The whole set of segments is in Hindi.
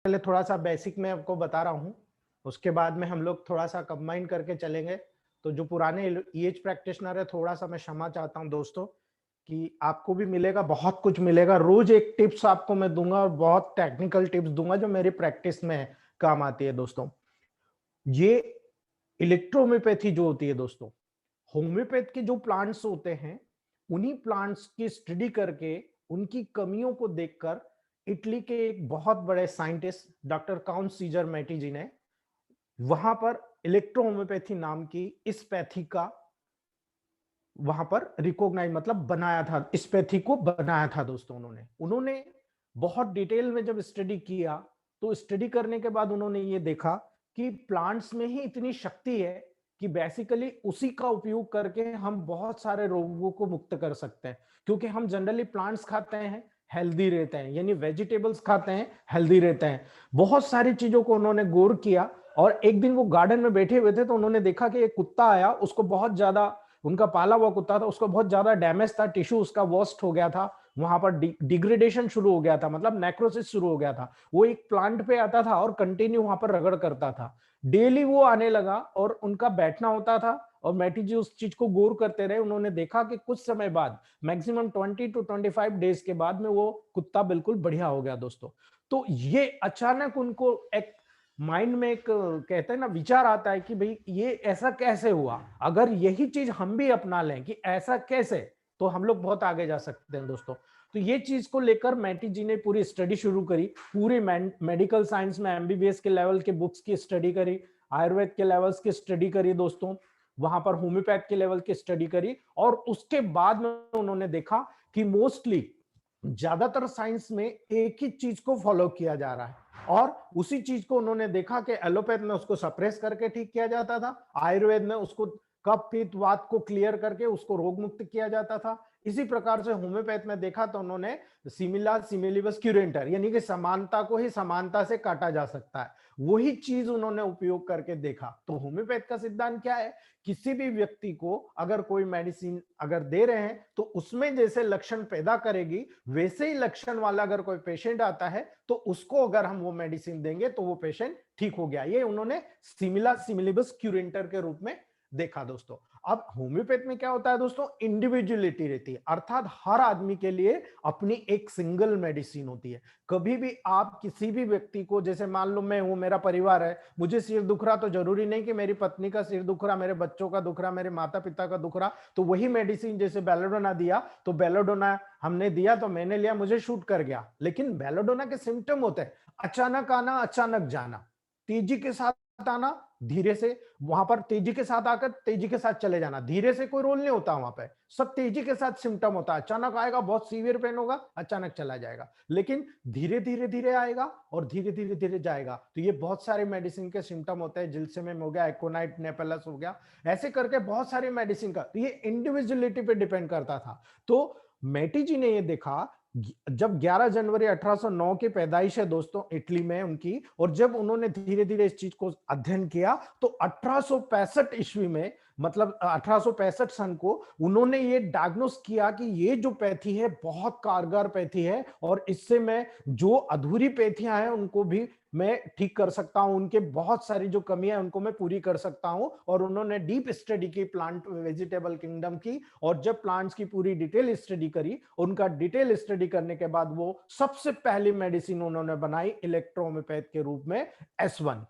पहले थोड़ा सा बेसिक मैं आपको बता रहा हूँ, उसके बाद में हम लोग थोड़ा सा कंबाइन करके चलेंगे। तो जो पुराने ईएच प्रैक्टिशनर है, थोड़ा सा मैं क्षमा चाहता हूँ दोस्तों, कि आपको भी मिलेगा, बहुत कुछ मिलेगा। रोज एक टिप्स आपको मैं दूंगा और बहुत टेक्निकल टिप्स दूंगा जो मेरी प्रैक्टिस में काम आती है दोस्तों। ये इलेक्ट्रोहोम्योपैथी जो होती है दोस्तों, होम्योपैथ के जो प्लांट्स होते हैं, उन्हीं प्लांट्स की स्टडी करके उनकी कमियों को देखकर इटली के एक बहुत बड़े साइंटिस्ट डॉक्टर काउंट सीजर मैटी जी ने वहां पर इलेक्ट्रोहोम्योपैथी नाम की इस पैथी का वहां पर रिकॉग्नाइज मतलब बनाया था, इस पैथी को बनाया था दोस्तों। उन्होंने उन्होंने बहुत डिटेल में जब स्टडी किया, तो स्टडी करने के बाद उन्होंने ये देखा कि प्लांट्स में ही इतनी शक्ति है कि बेसिकली उसी का उपयोग करके हम बहुत सारे रोगों को मुक्त कर सकते हैं। क्योंकि हम जनरली प्लांट्स खाते हैं, हेल्दी रहते हैं, यानी वेजिटेबल्स खाते हैं, हेल्दी रहते हैं। बहुत सारी चीजों को उन्होंने गौर किया और एक दिन वो गार्डन में बैठे हुए थे, तो उन्होंने देखा कि एक कुत्ता आया, उसको बहुत ज्यादा, उनका पाला हुआ कुत्ता था, उसको बहुत ज्यादा डैमेज था, टिश्यू उसका वर्स्ट हो गया था, वहां पर डिग्रेडेशन शुरू हो गया था, मतलब नेक्रोसिस शुरू हो गया था। वो एक प्लांट पे आता था और कंटिन्यू वहां पर रगड़ करता था। डेली वो आने लगा और उनका बैठना होता था और मैटी जी उस चीज को गौर करते रहे। उन्होंने देखा कि कुछ समय बाद, मैक्सिमम 20 to 25 डेज के बाद में, वो कुत्ता बिल्कुल बढ़िया हो गया दोस्तों। तो ये अचानक उनको एक माइंड में एक कहते हैं ना विचार आता है कि भाई ये ऐसा कैसे हुआ, अगर यही चीज हम भी अपना लें कि ऐसा कैसे, तो हम लोग बहुत आगे जा सकते हैं दोस्तों। तो ये चीज को लेकर मैटी जी ने पूरी स्टडी शुरू करी, पूरी मेडिकल साइंस में एमबीबीएस के लेवल के बुक्स की स्टडी करी, आयुर्वेद के लेवल्स की स्टडी करी दोस्तों, वहां पर होम्योपैथ के लेवल की स्टडी करी। और उसके बाद में उन्होंने देखा कि मोस्टली ज्यादातर साइंस में एक ही चीज को फॉलो किया जा रहा है, और उसी चीज को उन्होंने देखा कि एलोपैथ में उसको सप्रेस करके ठीक किया जाता था, आयुर्वेद में उसको कफ पित्त वात को क्लियर करके उसको रोग मुक्त किया जाता था। इसी प्रकार से होम्योपैथ में देखा तो उन्होंने सिमिला सिमिलिबस क्यूरेंटर, यानी कि समानता को ही समानता से काटा जा सकता है, वही चीज उन्होंने उपयोग करके देखा। तो होम्योपैथ का सिद्धांत क्या है, किसी भी व्यक्ति को अगर कोई मेडिसिन अगर दे रहे हैं तो उसमें जैसे लक्षण पैदा करेगी, वैसे ही लक्षण वाला अगर कोई पेशेंट आता है तो उसको अगर हम वो मेडिसिन देंगे तो वो पेशेंट ठीक हो गया। ये उन्होंने सिमिला सिमिलिबस क्यूरेंटर के रूप में देखा दोस्तों। अब होम्योपैथ में क्या होता है दोस्तों, इंडिविजुअलिटी रहती है, अर्थात हर आदमी के लिए अपनी एक सिंगल मेडिसिन होती है। कभी भी आप किसी भी व्यक्ति को, जैसे मान लो मैं हूं, मेरा परिवार है, मुझे सिर दुख रहा, तो जरूरी नहीं कि मेरी पत्नी का सिर दुख रहा, मेरे बच्चों का दुख रहा, मेरे माता पिता का दुख रहा, तो वही मेडिसिन जैसे बेलोडोना दिया, तो बेलोडोना हमने दिया तो मैंने लिया, मुझे शूट कर गया। लेकिन बेलोडोना के सिम्टम होते हैं अचानक आना, अचानक जाना, तेजी के साथ आना, धीरे से, वहां पर तेजी के साथ आकर तेजी के साथ चले जाना, धीरे से कोई रोल नहीं होता वहां पे, सब तेजी के साथ सिम्टम होता है। अचानक आएगा, बहुत सीवियर पेन होगा, अचानक चला जाएगा, लेकिन धीरे धीरे धीरे आएगा और धीरे धीरे धीरे जाएगा। तो ये बहुत सारे मेडिसिन के सिम्टम होते हैं, जिल्सिमिम हो गया, एकोनाइट नेपेलस हो गया, ऐसे करके बहुत सारी मेडिसिन का, तो ये इंडिविजुअलिटी पे डिपेंड करता था। तो मैटी जी ने ये देखा, जब 11 जनवरी 1809 की पैदाइश है दोस्तों इटली में उनकी, और जब उन्होंने धीरे धीरे इस चीज को अध्ययन किया तो 1865 ईस्वी में, मतलब 1865 सन को, उन्होंने ये डायग्नोस किया कि ये जो पैथी है बहुत कारगर पैथी है, और इससे मैं जो अधूरी पैथियां हैं उनको भी मैं ठीक कर सकता हूं, उनके बहुत सारी जो कमियां हैं उनको मैं पूरी कर सकता हूं। और उन्होंने डीप स्टडी की प्लांट वेजिटेबल किंगडम की, और जब प्लांट्स की पूरी डिटेल स्टडी करी, उनका डिटेल स्टडी करने के बाद वो सबसे पहली मेडिसिन उन्होंने बनाई इलेक्ट्रोहोम्योपैथ के रूप में, S1।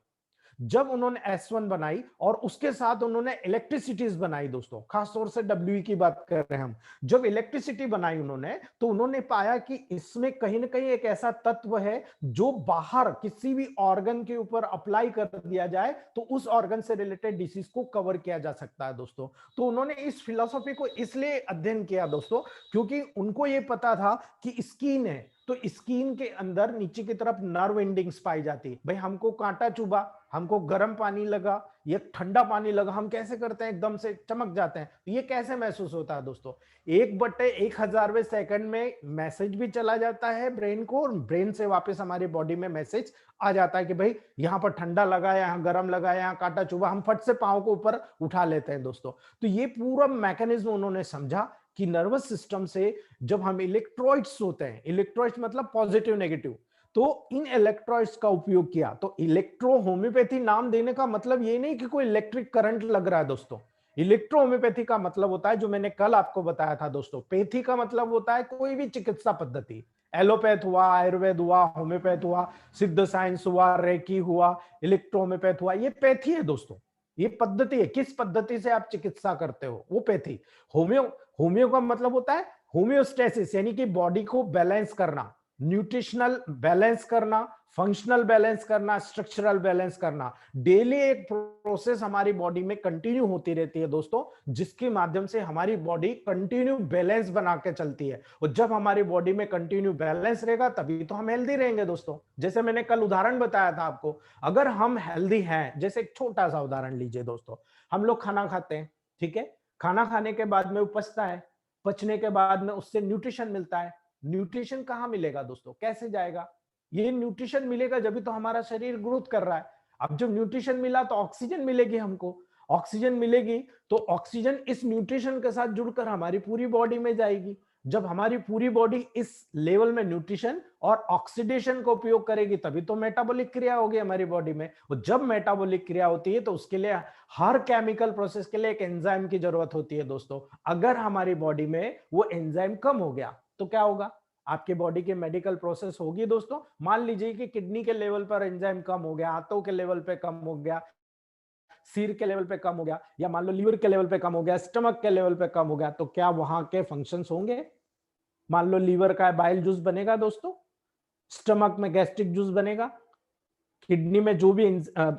जब उन्होंने S1 बनाई और उसके साथ उन्होंने इलेक्ट्रिसिटीज बनाई दोस्तों, खासतौर से डब्ल्यू की बात कर रहे हैं हम, जब इलेक्ट्रिसिटी बनाई उन्होंने, तो उन्होंने पाया कि इसमें कहीं ना कहीं एक ऐसा तत्व है जो बाहर किसी भी ऑर्गन के ऊपर अप्लाई कर दिया जाए तो उस ऑर्गन से रिलेटेड डिसीज को कवर किया जा सकता है दोस्तों। तो उन्होंने इस फिलॉसफी को इसलिए अध्ययन किया दोस्तों, क्योंकि उनको यह पता था कि स्किन है, तो स्किन के अंदर नीचे की तरफ नर्व एंडिंग्स पाई जाती है। भाई हमको कांटा चुभा, हमको गर्म पानी लगा या ठंडा पानी लगा, हम कैसे करते हैं, एकदम से चमक जाते हैं। ये कैसे महसूस होता है दोस्तों, 1/1000वें सेकंड में मैसेज भी चला जाता है ब्रेन को, और ब्रेन से वापस हमारी बॉडी में मैसेज आ जाता है कि भाई यहाँ पर ठंडा लगा, यहाँ गर्म लगा, यहाँ कांटा चुभा, हम फट से पांव को ऊपर उठा लेते हैं दोस्तों। तो ये पूरा मैकेनिज्म उन्होंने समझा कि नर्वस सिस्टम से जब हम इलेक्ट्रॉइड्स होते हैं, इलेक्ट्रॉइड्स मतलब पॉजिटिव नेगेटिव, तो इन इलेक्ट्रोड्स का उपयोग किया। तो इलेक्ट्रो होम्योपैथी नाम देने का मतलब ये नहीं कि कोई इलेक्ट्रिक करंट लग रहा है दोस्तों। इलेक्ट्रो होम्योपैथी का मतलब होता है, जो मैंने कल आपको बताया था दोस्तों, पैथी का मतलब होता है कोई भी चिकित्सा पद्धति। एलोपैथ हुआ, आयुर्वेद हुआ, होम्योपैथ हुआ, सिद्ध साइंस हुआ, रेकी हुआ, इलेक्ट्रो होम्योपैथ हुआ, ये पैथी है दोस्तों। ये पद्धति है, किस पद्धति से आप चिकित्सा करते हो वो पैथी। होम्यो होम्यो का मतलब होता है होम्योस्टेसिस, यानी कि बॉडी को बैलेंस करना, न्यूट्रिशनल बैलेंस करना, फंक्शनल बैलेंस करना, स्ट्रक्चरल बैलेंस करना। डेली एक प्रोसेस हमारी बॉडी में कंटिन्यू होती रहती है दोस्तों, जिसके माध्यम से हमारी बॉडी कंटिन्यू बैलेंस बना के चलती है। और जब हमारी बॉडी में कंटिन्यू बैलेंस रहेगा तभी तो हम हेल्दी रहेंगे दोस्तों। जैसे मैंने कल उदाहरण बताया था आपको, अगर हम हेल्दी हैं, जैसे एक छोटा सा उदाहरण लीजिए दोस्तों, हम लोग खाना खाते हैं, ठीक है, खाना खाने के बाद में वो पचता है, पचने के बाद में उससे न्यूट्रिशन मिलता है। न्यूट्रिशन कहां मिलेगा दोस्तों, कैसे जाएगा? ये न्यूट्रिशन मिलेगा जब भी तो हमारा शरीर ग्रोथ कर रहा है। अब जब न्यूट्रिशन मिला तो ऑक्सीजन मिलेगी हमको, ऑक्सीजन मिलेगी तो ऑक्सीजन इस न्यूट्रिशन के साथ जुड़कर हमारी पूरी बॉडी में जाएगी। जब हमारी पूरी बॉडी इस लेवल में न्यूट्रिशन और ऑक्सीडेशन का उपयोग करेगी तभी तो मेटाबॉलिक क्रिया होगी हमारी बॉडी में। और जब मेटाबॉलिक क्रिया होती है तो उसके लिए हर केमिकल प्रोसेस के लिए एक एंजाइम की जरूरत होती है दोस्तों। अगर हमारी बॉडी में वो एंजाइम कम हो गया तो क्या होगा? आपके बॉडी के मेडिकल प्रोसेस होगी दोस्तों। मान लीजिए कि किडनी के लेवल पर एंजाइम कम हो गया, हाथों के लेवल पे कम हो गया, सिर के लेवल पे कम हो गया, या मान लो लीवर के लेवल पे कम हो गया, स्टमक के लेवल पे कम हो गया, तो क्या वहां के फंक्शंस होंगे? मान लो लीवर का बाइल जूस बनेगा दोस्तों, स्टमक में गैस्ट्रिक जूस बनेगा, किडनी में जो भी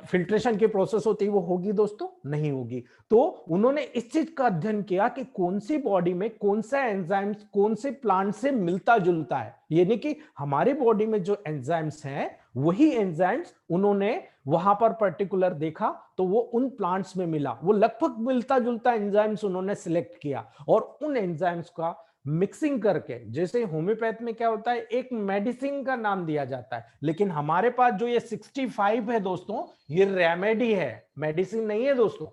फिल्ट्रेशन की प्रोसेस होती है वो होगी दोस्तों? नहीं होगी। तो उन्होंने इस चीज का अध्ययन किया कि कौन सी बॉडी में कौन सा एंजाइम्स कौन से प्लांट से मिलता जुलता है, यानी कि हमारी बॉडी में जो एंजाइम्स हैं वही एंजाइम्स उन्होंने वहां पर पर्टिकुलर देखा तो वो उन प्लांट्स में मिला। वो लगभग मिलता जुलता एंजाइम्स उन्होंने सिलेक्ट किया और उन एंजाइम्स का मिक्सिंग करके, जैसे होम्योपैथ में क्या होता है, एक मेडिसिन का नाम दिया जाता है, लेकिन हमारे पास जो ये 65 है दोस्तों, ये रेमेडी है, मेडिसिन नहीं है दोस्तों।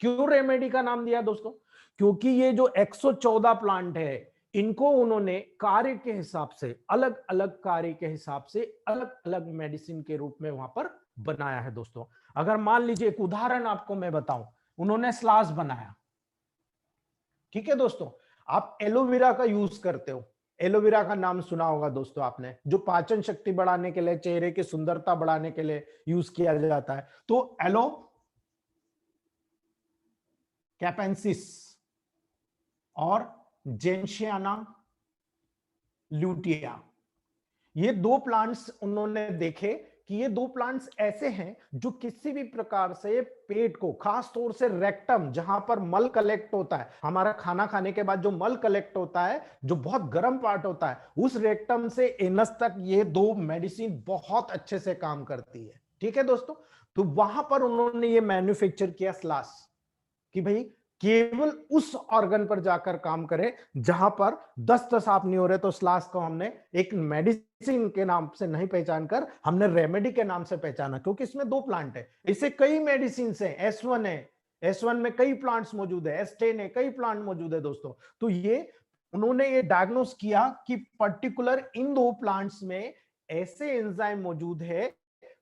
क्यों रेमेडी का नाम दिया दोस्तों? क्योंकि ये जो 114 प्लांट है, इनको उन्होंने कार्य के हिसाब से, अलग अलग कार्य के हिसाब से अलग अलग मेडिसिन के रूप में वहां पर बनाया है दोस्तों। अगर मान लीजिए एक उदाहरण आपको मैं बताऊं, उन्होंने स्लास बनाया, ठीक है दोस्तों। आप एलोवेरा का यूज करते हो, एलोवेरा का नाम सुना होगा दोस्तों आपने, जो पाचन शक्ति बढ़ाने के लिए, चेहरे की सुंदरता बढ़ाने के लिए यूज किया जाता है। तो एलो कैपेंसिस और जेंशियाना ल्यूटिया, ये दो प्लांट्स उन्होंने देखे कि ये दो प्लांट्स ऐसे हैं जो किसी भी प्रकार से पेट को, खास तौर से रेक्टम, जहां पर मल कलेक्ट होता है, हमारा खाना खाने के बाद जो मल कलेक्ट होता है, जो बहुत गर्म पार्ट होता है, उस रेक्टम से एनस तक ये दो मेडिसिन बहुत अच्छे से काम करती है। ठीक है दोस्तों, तो वहां पर उन्होंने ये मैन्युफैक्चर किया स्लास, कि भाई केवल उस ऑर्गन पर जाकर काम करे जहां पर दस्त साफ नहीं हो रहे। तो स्लास को हमने एक मेडिसिन के नाम से नहीं पहचान कर हमने रेमेडी के नाम से पहचाना, क्योंकि इसमें दो प्लांट है। इससे कई मेडिसिन है, S1 है, S1 में कई प्लांट्स मौजूद है, S10 है, कई प्लांट मौजूद है दोस्तों। तो ये उन्होंने ये डायग्नोस किया कि पर्टिकुलर इन दो प्लांट्स में ऐसे एंजाइम मौजूद है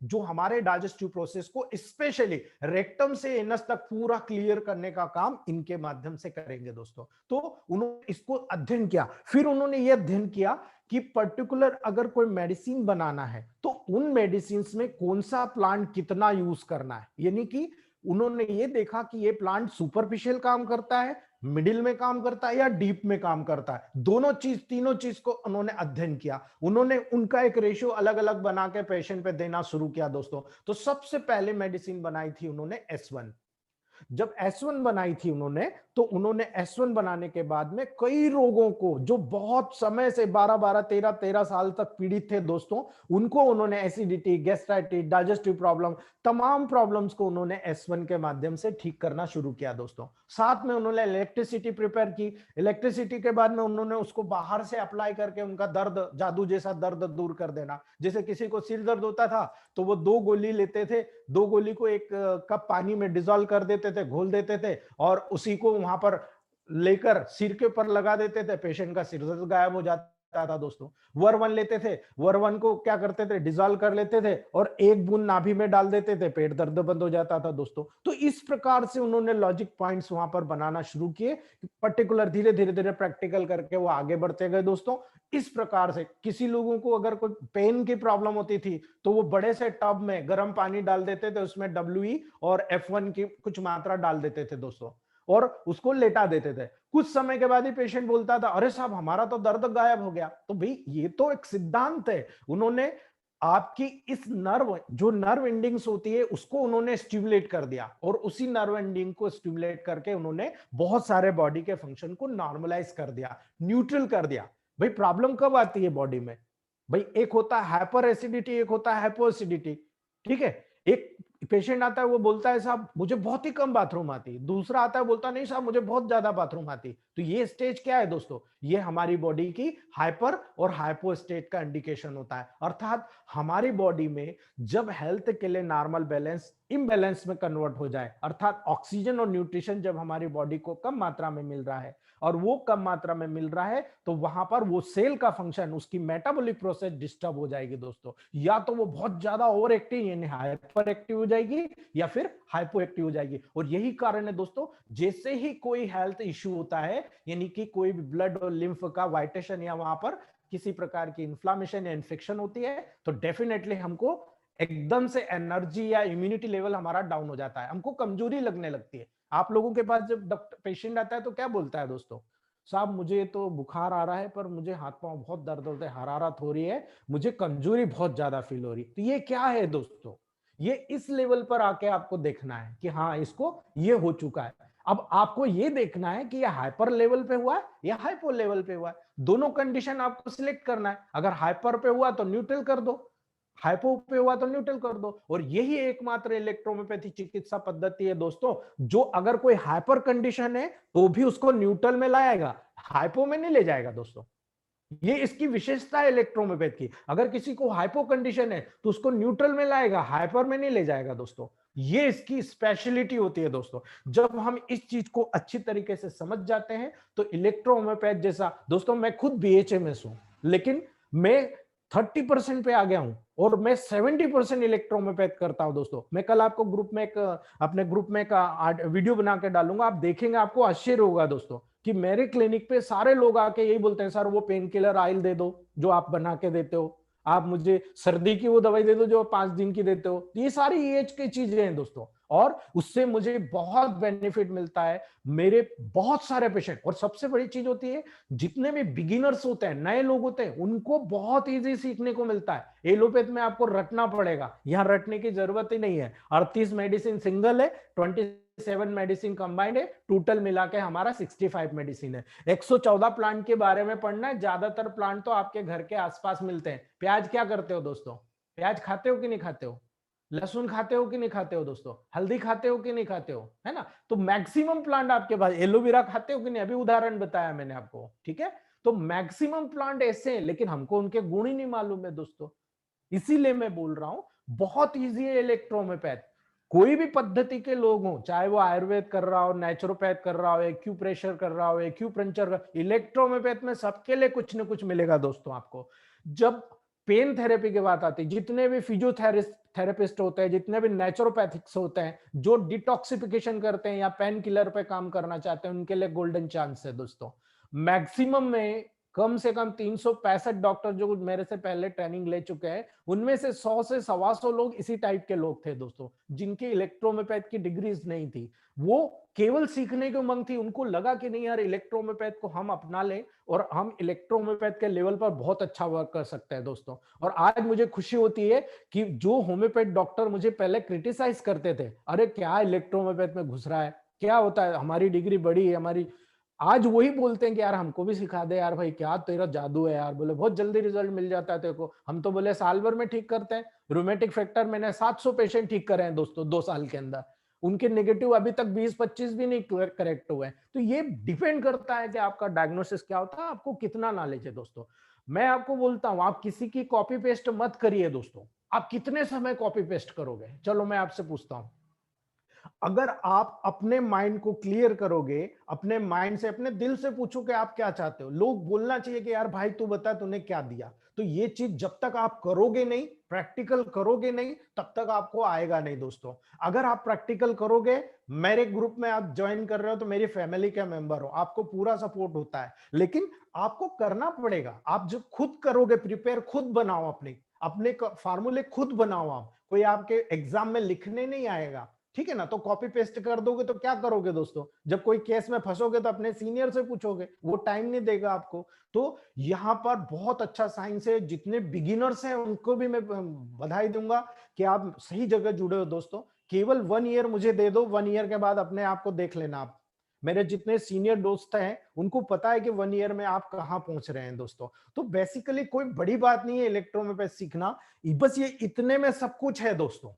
जो हमारे डाइजेस्टिव प्रोसेस को स्पेशली रेक्टम से एनस तक पूरा क्लियर करने का काम इनके माध्यम से करेंगे दोस्तों। तो उन्होंने इसको अध्ययन किया, फिर उन्होंने यह अध्ययन किया कि पर्टिकुलर अगर कोई मेडिसिन बनाना है तो उन मेडिसिन में कौन सा प्लांट कितना यूज करना है, यानी कि उन्होंने ये देखा कि ये प्लांट सुपरफिशियल काम करता है, मिडिल में काम करता है या डीप में काम करता है। दोनों चीज, तीनों चीज को उन्होंने अध्ययन किया। उन्होंने उनका एक रेशियो अलग अलग बना के पेशेंट पे देना शुरू किया दोस्तों। तो सबसे पहले मेडिसिन बनाई थी उन्होंने S1। जब S1 बनाई थी उन्होंने, तो उन्होंने S1 बनाने के बाद में कई रोगों को, जो बहुत समय से 12-12, 13-13 साल तक पीड़ित थे दोस्तों, उनको उन्होंने एसिडिटी, गैस्ट्राइटिस, डाइजेस्टिव प्रॉब्लम, तमाम प्रॉब्लम्स को उन्होंने S1 के माध्यम से ठीक करना शुरू किया दोस्तों। साथ में उन्होंने इलेक्ट्रिसिटी प्रिपेयर की। इलेक्ट्रिसिटी के बाद में उन्होंने उसको बाहर से अप्लाई करके उनका दर्द, जादू जैसा दर्द दूर कर देना। जैसे किसी को सिर दर्द होता था तो वो 2 गोली लेते थे, 2 गोली को 1 कप पानी में डिसॉल्व कर देते थे, घोल देते थे, और उसी को वहां पर लेकर सिर के ऊपर लगा देते थे, पेशेंट का सिर दर्द गायब हो जाता था दोस्तों। वर1 लेते थे, वर1 को क्या करते थे, डिजॉल्व कर लेते थे और एक बूंद नाभि में डाल देते थे, पेट दर्द बंद हो जाता था दोस्तों। तो इस प्रकार से उन्होंने लॉजिक पॉइंट्स वहां पर बनाना शुरू किए, पर्टिकुलर धीरे धीरे धीरे प्रैक्टिकल करके वो आगे बढ़ते गए दोस्तों। इस प्रकार से किसी लोगों को अगर कोई पेन की प्रॉब्लम होती थी तो वो बड़े से टब में गर्म पानी डाल देते थे, उसमें WE और F1 की कुछ मात्रा डाल देते थे दोस्तों और उसको लेटा देते थे। कुछ समय के बाद ही पेशेंट बोलता था, अरे साहब हमारा तो दर्द गायब हो गया। तो भाई ये तो एक सिद्धांत है। उन्होंने आपकी इस नर्व, जो नर्व एंडिंग्स होती है, उसको उन्होंने स्टिमुलेट कर दिया और उसी नर्व एंडिंग को स्टिमुलेट करके उन्होंने बहुत सारे बॉडी के फंक्शन को नॉर्मलाइज कर दिया, न्यूट्रल कर दिया। भाई प्रॉब्लम कब आती है बॉडी में? भाई एक होता है हाइपर एसिडिटी, एक होता है हाइपो एसिडिटी। ठीक है, एक पेशेंट आता है वो बोलता है साहब मुझे बहुत ही कम बाथरूम आती, दूसरा आता है बोलता नहीं साहब मुझे बहुत ज्यादा बाथरूम आती। तो ये स्टेज क्या है दोस्तों? ये हमारी बॉडी की हाइपर और हाइपो स्टेट का इंडिकेशन होता है। अर्थात हमारी बॉडी में जब हेल्थ के लिए नॉर्मल बैलेंस इम्बैलेंस में कन्वर्ट हो जाए, अर्थात ऑक्सीजन और न्यूट्रिशन जब हमारी बॉडी को कम मात्रा में मिल रहा है और वो कम मात्रा में मिल रहा है, तो वहां पर वो सेल का फंक्शन, उसकी मेटाबॉलिक प्रोसेस डिस्टर्ब हो जाएगी दोस्तों। या तो वो बहुत ज्यादा ओवर एक्टिव यानी हाइपर एक्टिव हो जाएगी या फिर हाइपो एक्टिव हो जाएगी। और यही कारण है दोस्तों, जैसे ही कोई हेल्थ इश्यू होता है, यानी कि कोई भी ब्लड और लिम्फ का वाइटेशन या वहां पर किसी प्रकार की इन्फ्लामेशन या इन्फेक्शन होती है, तो डेफिनेटली हमको एकदम से एनर्जी या इम्यूनिटी लेवल हमारा डाउन हो जाता है, हमको कमजोरी लगने लगती है। आप लोगों के पास जब डॉक्टर पेशेंट आता है तो क्या बोलता है दोस्तों? साहब मुझे तो बुखार आ रहा है पर मुझे हाथ पांव बहुत दर्द होते हैं, हरारत हो रही है, मुझे कमजोरी बहुत ज्यादा फील हो रही है। तो ये क्या है दोस्तों? ये इस लेवल पर आके आपको देखना है कि हाँ इसको ये हो चुका है। अब आपको ये देखना है कि ये हाइपर लेवल पे हुआ है या हाइपो लेवल पे हुआ है। दोनों कंडीशन आपको सिलेक्ट करना है। अगर हाइपर पे हुआ तो न्यूट्रल कर दो, हाइपो पे हुआ तो न्यूट्रल कर दो। और यही एकमात्र इलेक्ट्रोहोम्योपैथी चिकित्सा पद्धति है दोस्तों, जो अगर कोई हाइपर कंडीशन है तो भी उसको न्यूट्रल में लाएगा, हाइपो में नहीं ले जाएगा दोस्तों। ये इसकी विशेषता है इलेक्ट्रोहोम्योपैथ की। अगर किसी को हाइपो कंडीशन है तो उसको न्यूट्रल में लाएगा, हाइपर में नहीं ले जाएगा दोस्तों। ये इसकी स्पेशलिटी होती है दोस्तों। जब हम इस चीज को अच्छी तरीके से समझ जाते हैं तो इलेक्ट्रोहोम्योपैथ जैसा, दोस्तों मैं खुद BHMS हूं, लेकिन मैं 30% पे आ गया हूं और मैं 70% इलेक्ट्रोहोम्योपैथ करता हूं दोस्तों। मैं कल आपको ग्रुप में अपने ग्रुप में का वीडियो बना के डालूंगा, आप देखेंगे आपको आश्चर्य होगा दोस्तों कि मेरे क्लिनिक पे सारे लोग आके यही बोलते हैं, सर वो पेन किलर ऑयल दे दो जो आप बना के देते हो, आप मुझे सर्दी की वो दवाई दे दो जो 5 दिन की देते हो। ये सारी एज की चीजें हैं दोस्तों और उससे मुझे बहुत बेनिफिट मिलता है। मेरे बहुत सारे पेशेंट, और सबसे बड़ी चीज होती है जितने भी बिगिनर्स होते हैं, नए लोग होते हैं, उनको बहुत इजी सीखने को मिलता है। एलोपैथ में आपको रटना पड़ेगा, यहां रटने की जरूरत ही नहीं है। 38 मेडिसिन सिंगल है, 27 मेडिसिन कंबाइंड है, टोटल मिला के हमारा 65 मेडिसिन है। 114 प्लांट के बारे में पढ़ना है। ज्यादातर प्लांट तो आपके घर के आसपास मिलते हैं। प्याज क्या करते हो दोस्तों? प्याज खाते हो कि नहीं खाते हो? लहसुन खाते हो कि नहीं खाते हो दोस्तों? हल्दी खाते हो कि नहीं खाते हो? है ना? तो मैक्सिमम प्लांट आपके पास, एलोवेरा खाते हो कि नहीं? अभी उदाहरण बताया मैंने आपको, ठीक है? तो मैक्सिमम प्लांट ऐसे हैं, लेकिन हमको उनके गुण ही नहीं मालूम है दोस्तों। इसीलिए मैं बोल रहा हूं बहुत इजी है इलेक्ट्रोहोम्योपैथ। कोई भी पद्धति के लोग हो, चाहे वो आयुर्वेद कर रहा हो, नेचुरोपैथ कर रहा हो, एक्यूप्रेशर कर रहा हो, एक्यूपंक्चर, इलेक्ट्रोहोम्योपैथ में सबके लिए कुछ ना कुछ मिलेगा दोस्तों आपको। जब पेन थेरेपी की बात आती है, जितने भी फिजियोथेरेपिस्ट होते हैं, जितने भी नेचुरोपैथिक्स होते हैं जो डिटॉक्सिफिकेशन करते हैं या पेन किलर पे काम करना चाहते हैं, उनके लिए गोल्डन चांस है दोस्तों। मैक्सिमम में कम से कम 365 डॉक्टर जो मेरे से पहले ट्रेनिंग ले चुके हैं, उनमें से 100 से 125 लोग इसी टाइप के लोग थे दोस्तों, जिनकी इलेक्ट्रोहोम्योपैथ की डिग्रीज नहीं थी। वो केवल सीखने की उमंग थी, उनको लगा कि नहीं यार इलेक्ट्रोहोम्योपैथ को हम अपना लें और हम इलेक्ट्रोहोम्योपैथ के लेवल पर बहुत अच्छा वर्क कर सकते हैं दोस्तों। और आज मुझे खुशी होती है कि जो होम्योपैथ डॉक्टर मुझे पहले क्रिटिसाइज करते थे, अरे क्या इलेक्ट्रोहोम्योपैथ में घुस रहा है, क्या होता है, हमारी डिग्री बड़ी है हमारी, आज वही बोलते हैं कि यार हमको भी सिखा दे यार, भाई क्या तेरा जादू है यार, बोले बहुत जल्दी रिजल्ट मिल जाता है तेरे को। हम तो बोले साल भर में ठीक करते हैं। रूमेटिक फैक्टर मैंने 700 पेशेंट ठीक करे हैं दोस्तों 2 साल के अंदर, उनके नेगेटिव अभी तक 20-25 भी नहीं करेक्ट हुए हैं। तो ये डिपेंड करता है कि आपका डायग्नोसिस क्या होता है, आपको कितना नॉलेज है दोस्तों। मैं आपको बोलता हूं आप किसी की कॉपी पेस्ट मत करिए दोस्तों। आप कितने समय कॉपी पेस्ट करोगे? चलो मैं आपसे पूछता हूं, अगर आप अपने माइंड को क्लियर करोगे, अपने माइंड से, अपने दिल से पूछो कि आप क्या चाहते हो। लोग बोलना चाहिए कि यार भाई तू बता तूने क्या दिया। तो ये चीज जब तक आप करोगे नहीं, प्रैक्टिकल करोगे नहीं, तब तक आपको आएगा नहीं दोस्तों। अगर आप प्रैक्टिकल करोगे, मेरे ग्रुप में आप ज्वाइन कर रहे हो तो मेरी फैमिली के मेंबर हो, आपको पूरा सपोर्ट होता है। लेकिन आपको करना पड़ेगा। आप जब खुद करोगे, प्रिपेयर खुद बनाओ, अपने अपने फार्मूले खुद बनाओ। आप कोई आपके एग्जाम में लिखने नहीं आएगा, ठीक है ना। तो कॉपी पेस्ट कर दोगे तो क्या करोगे दोस्तों, जब कोई केस में फंसोगे तो अपने सीनियर से पूछोगे, वो टाइम नहीं देगा आपको। तो यहाँ पर बहुत अच्छा साइंस है। जितने बिगिनर्स हैं उनको भी मैं बधाई दूंगा कि आप सही जगह जुड़े हो दोस्तों। केवल 1 ईयर मुझे दे दो, 1 ईयर के बाद अपने आप को देख लेना। आप मेरे जितने सीनियर दोस्त हैं उनको पता है कि 1 ईयर में आप कहाँ पहुंच रहे हैं दोस्तों। तो बेसिकली कोई बड़ी बात नहीं है इलेक्ट्रोमैग्नेटिक्स सीखना, बस ये इतने में सब कुछ है दोस्तों।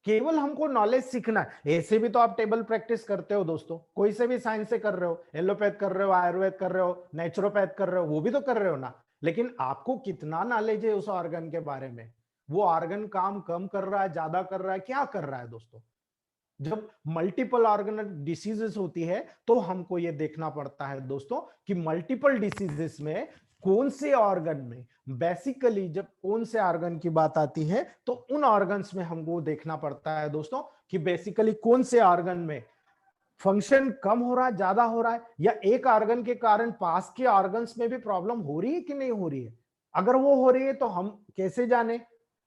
केवल हमको नॉलेज सीखना है। ऐसे भी तो आप टेबल प्रैक्टिस करते हो दोस्तों, कोई से भी साइंस से कर रहे हो, एलोपैथ कर रहे हो, आयुर्वेद कर रहे हो, नेचुरोपैथ कर रहे हो, वो भी तो कर रहे हो ना। लेकिन आपको कितना नॉलेज है उस ऑर्गन के बारे में, वो ऑर्गन काम कम कर रहा है, ज्यादा कर रहा है, क्या कर रहा है दोस्तों। जब मल्टीपल ऑर्गन डिसीजेस होती है तो हमको ये देखना पड़ता है दोस्तों कि मल्टीपल डिसीजेस में कौन से ऑर्गन में, बेसिकली जब कौन से ऑर्गन की बात आती है तो उन ऑर्गन्स में हमको देखना पड़ता है दोस्तों कि बेसिकली कौन से ऑर्गन में फंक्शन कम हो रहा है, ज्यादा हो रहा है, या एक ऑर्गन के कारण पास के ऑर्गन्स में भी प्रॉब्लम हो रही है कि नहीं हो रही है। अगर वो हो रही है तो हम कैसे जाने।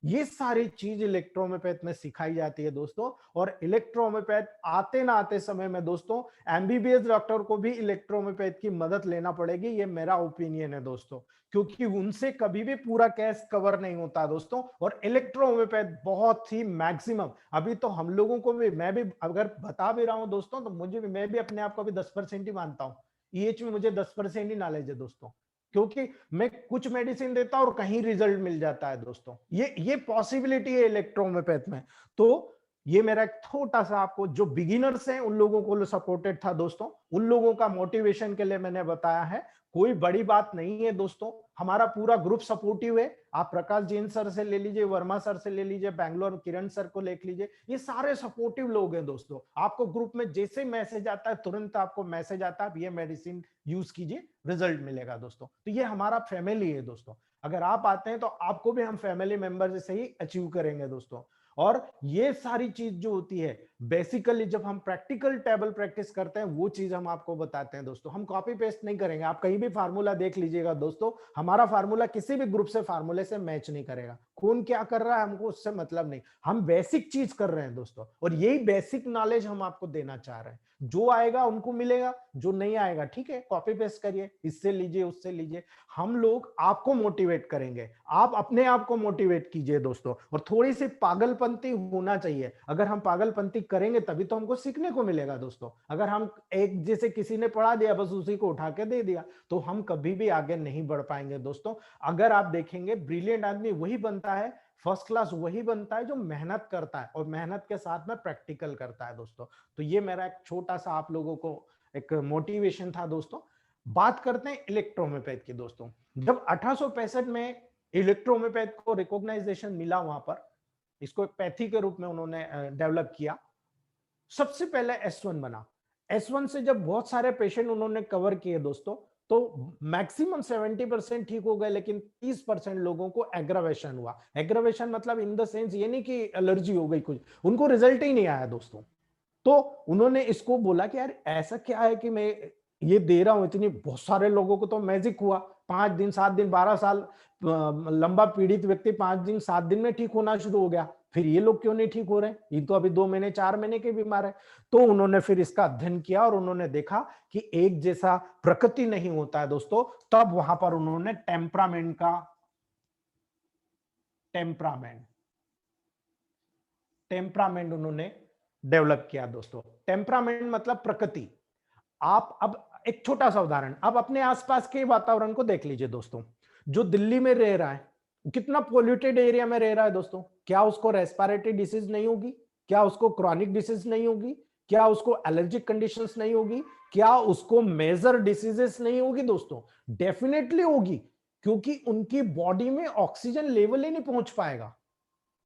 ये सारी चीज इलेक्ट्रोहोम्योपैथ में सिखाई जाती है दोस्तों। और इलेक्ट्रोहोम्योपैथ आते ना आते समय में दोस्तों एमबीबीएस डॉक्टर को भी इलेक्ट्रोहोम्योपैथ की मदद लेना पड़ेगी, ये मेरा ओपिनियन है दोस्तों। क्योंकि उनसे कभी भी पूरा केस कवर नहीं होता दोस्तों। और इलेक्ट्रोहोम्योपैथ बहुत ही मैक्सिमम, अभी तो हम लोगों को भी, मैं भी अगर बता भी रहा हूं दोस्तों तो मुझे भी, मैं भी अपने आप को भी 10% ही मानता हूं। ईएच में मुझे 10% ही नॉलेज है दोस्तों, क्योंकि मैं कुछ मेडिसिन देता हूं और कहीं रिजल्ट मिल जाता है दोस्तों। ये पॉसिबिलिटी है इलेक्ट्रोहोम्योपैथ में। तो ये मेरा एक छोटा सा, आपको जो बिगिनर्स हैं उन लोगों को सपोर्टेड था दोस्तों, उन लोगों का मोटिवेशन के लिए मैंने बताया है। कोई बड़ी बात नहीं है दोस्तों, हमारा पूरा ग्रुप सपोर्टिव है। आप प्रकाश जैन सर से ले लीजिए, वर्मा सर से ले लीजिए, बैंगलोर किरण सर को देख लीजिए, ये सारे सपोर्टिव लोग हैं दोस्तों। आपको ग्रुप में जैसे मैसेज आता है तुरंत आपको मैसेज आता है, आप ये मेडिसिन यूज कीजिए, रिजल्ट मिलेगा दोस्तों। तो ये हमारा फैमिली है दोस्तों। अगर आप आते हैं तो आपको भी हम फैमिली मेंबर जैसे ही अचीव करेंगे दोस्तों। और ये सारी चीज जो होती है बेसिकली जब हम प्रैक्टिकल टेबल प्रैक्टिस करते हैं वो चीज हम आपको बताते हैं दोस्तों। हम कॉपी पेस्ट नहीं करेंगे। आप कहीं भी फार्मूला देख लीजिएगा दोस्तों, हमारा फार्मूला किसी भी ग्रुप से फार्मूले से मैच नहीं करेगा। कौन क्या कर रहा है हमको उससे मतलब नहीं, हम बेसिक चीज कर रहे हैं दोस्तों। और यही बेसिक नॉलेज हम आपको देना चाह रहे हैं। जो आएगा उनको मिलेगा, जो नहीं आएगा ठीक है कॉपी पेस्ट करिए, इससे लीजिए उससे लीजिए। हम लोग आपको मोटिवेट करेंगे, आप अपने आप को मोटिवेट कीजिए दोस्तों। और थोड़ी सी पागलपंती होना चाहिए। अगर हम पागलपंती करेंगे तभी तो हमको सीखने को मिलेगा दोस्तों। अगर हम एक जैसे किसी ने पढ़ा दिया बस उसी को उठा के दे दिया तो हम कभी भी आगे नहीं बढ़ पाएंगे दोस्तों। अगर आप देखेंगे ब्रिलियंट आदमी वही बनता है, फर्स्ट क्लास वही बनता है जो मेहनत करता है और मेहनत के साथ में प्रैक्टिकल करता है दोस्तों। तो ये मेरा एक छोटा सा आप लोगों को एक मोटिवेशन था दोस्तों। बात करते हैं इलेक्ट्रोहोम्योपैथ की दोस्तों। जब 1865 में इलेक्ट्रोहोम्योपैथ को रिकॉग्नाइजेशन मिला, वहां पर इसको एक पैथी के रूप में उन्होंने डेवलप किया। सबसे पहले S1 बना। S1 से जब बहुत सारे पेशेंट उन्होंने कवर किए दोस्तों तो मैक्सिमम 70% ठीक हो गए, लेकिन 30% लोगों को एग्रावेशन हुआ। एग्रावेशन मतलब इन द सेंस ये नहीं कि एलर्जी हो गई कुछ, उनको रिजल्ट ही नहीं आया दोस्तों। तो उन्होंने इसको बोला कि यार ऐसा क्या है कि मैं ये दे रहा हूं, इतनी बहुत सारे लोगों को तो मैजिक हुआ, 5 दिन 7 दिन 12 साल लंबा पीड़ित व्यक्ति 5 दिन 7 दिन में ठीक होना शुरू हो गया, फिर ये लोग क्यों नहीं ठीक हो रहे, ये तो अभी 2 महीने 4 महीने के बीमार है। तो उन्होंने फिर इसका अध्ययन किया और उन्होंने देखा कि एक जैसा प्रकृति नहीं होता है दोस्तों। तब वहां पर उन्होंने टेम्परामेंट उन्होंने डेवलप किया दोस्तों। टेम्परामेंट मतलब प्रकृति। आप अब एक छोटा सा उदाहरण, अब अपने आसपास के वातावरण को देख लीजिए दोस्तों। जो दिल्ली में रह रहा है, कितना पोल्यूटेड एरिया में रह रहा है दोस्तों, क्या उसको रेस्पिरेटरी डिसीज नहीं होगी, क्या उसको क्रॉनिक डिसीज नहीं होगी, क्या उसको एलर्जिक कंडीशंस नहीं होगी, क्या उसको मेजर डिसीजेस नहीं होगी दोस्तों। डेफिनेटली होगी, क्योंकि उनकी बॉडी में ऑक्सीजन लेवल ही नहीं पहुंच पाएगा।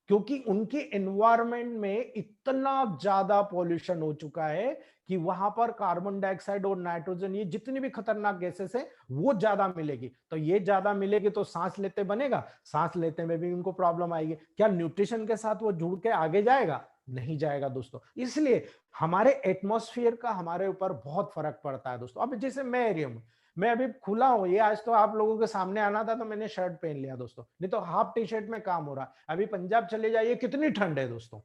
क्योंकि उनके एनवायरनमेंट में इतना ज्यादा पॉल्यूशन हो चुका है कि वहां पर कार्बन डाइऑक्साइड और नाइट्रोजन, ये जितनी भी खतरनाक गैसेस है वो ज्यादा मिलेगी। तो ये ज्यादा मिलेगी तो सांस लेते बनेगा, सांस लेते में भी उनको प्रॉब्लम आएगी। क्या न्यूट्रिशन के साथ वो जुड़ के आगे जाएगा? नहीं जाएगा दोस्तों। इसलिए हमारे एटमॉस्फेयर का हमारे ऊपर बहुत फर्क पड़ता है दोस्तों। अब जैसे मैं एरिया में, मैं अभी खुला हूं, ये आज तो आप लोगों के सामने आना था तो मैंने शर्ट पहन लिया दोस्तों, नहीं तो हाफ टी शर्ट में काम हो रहा है। अभी पंजाब चले जाइए, कितनी ठंड है दोस्तों।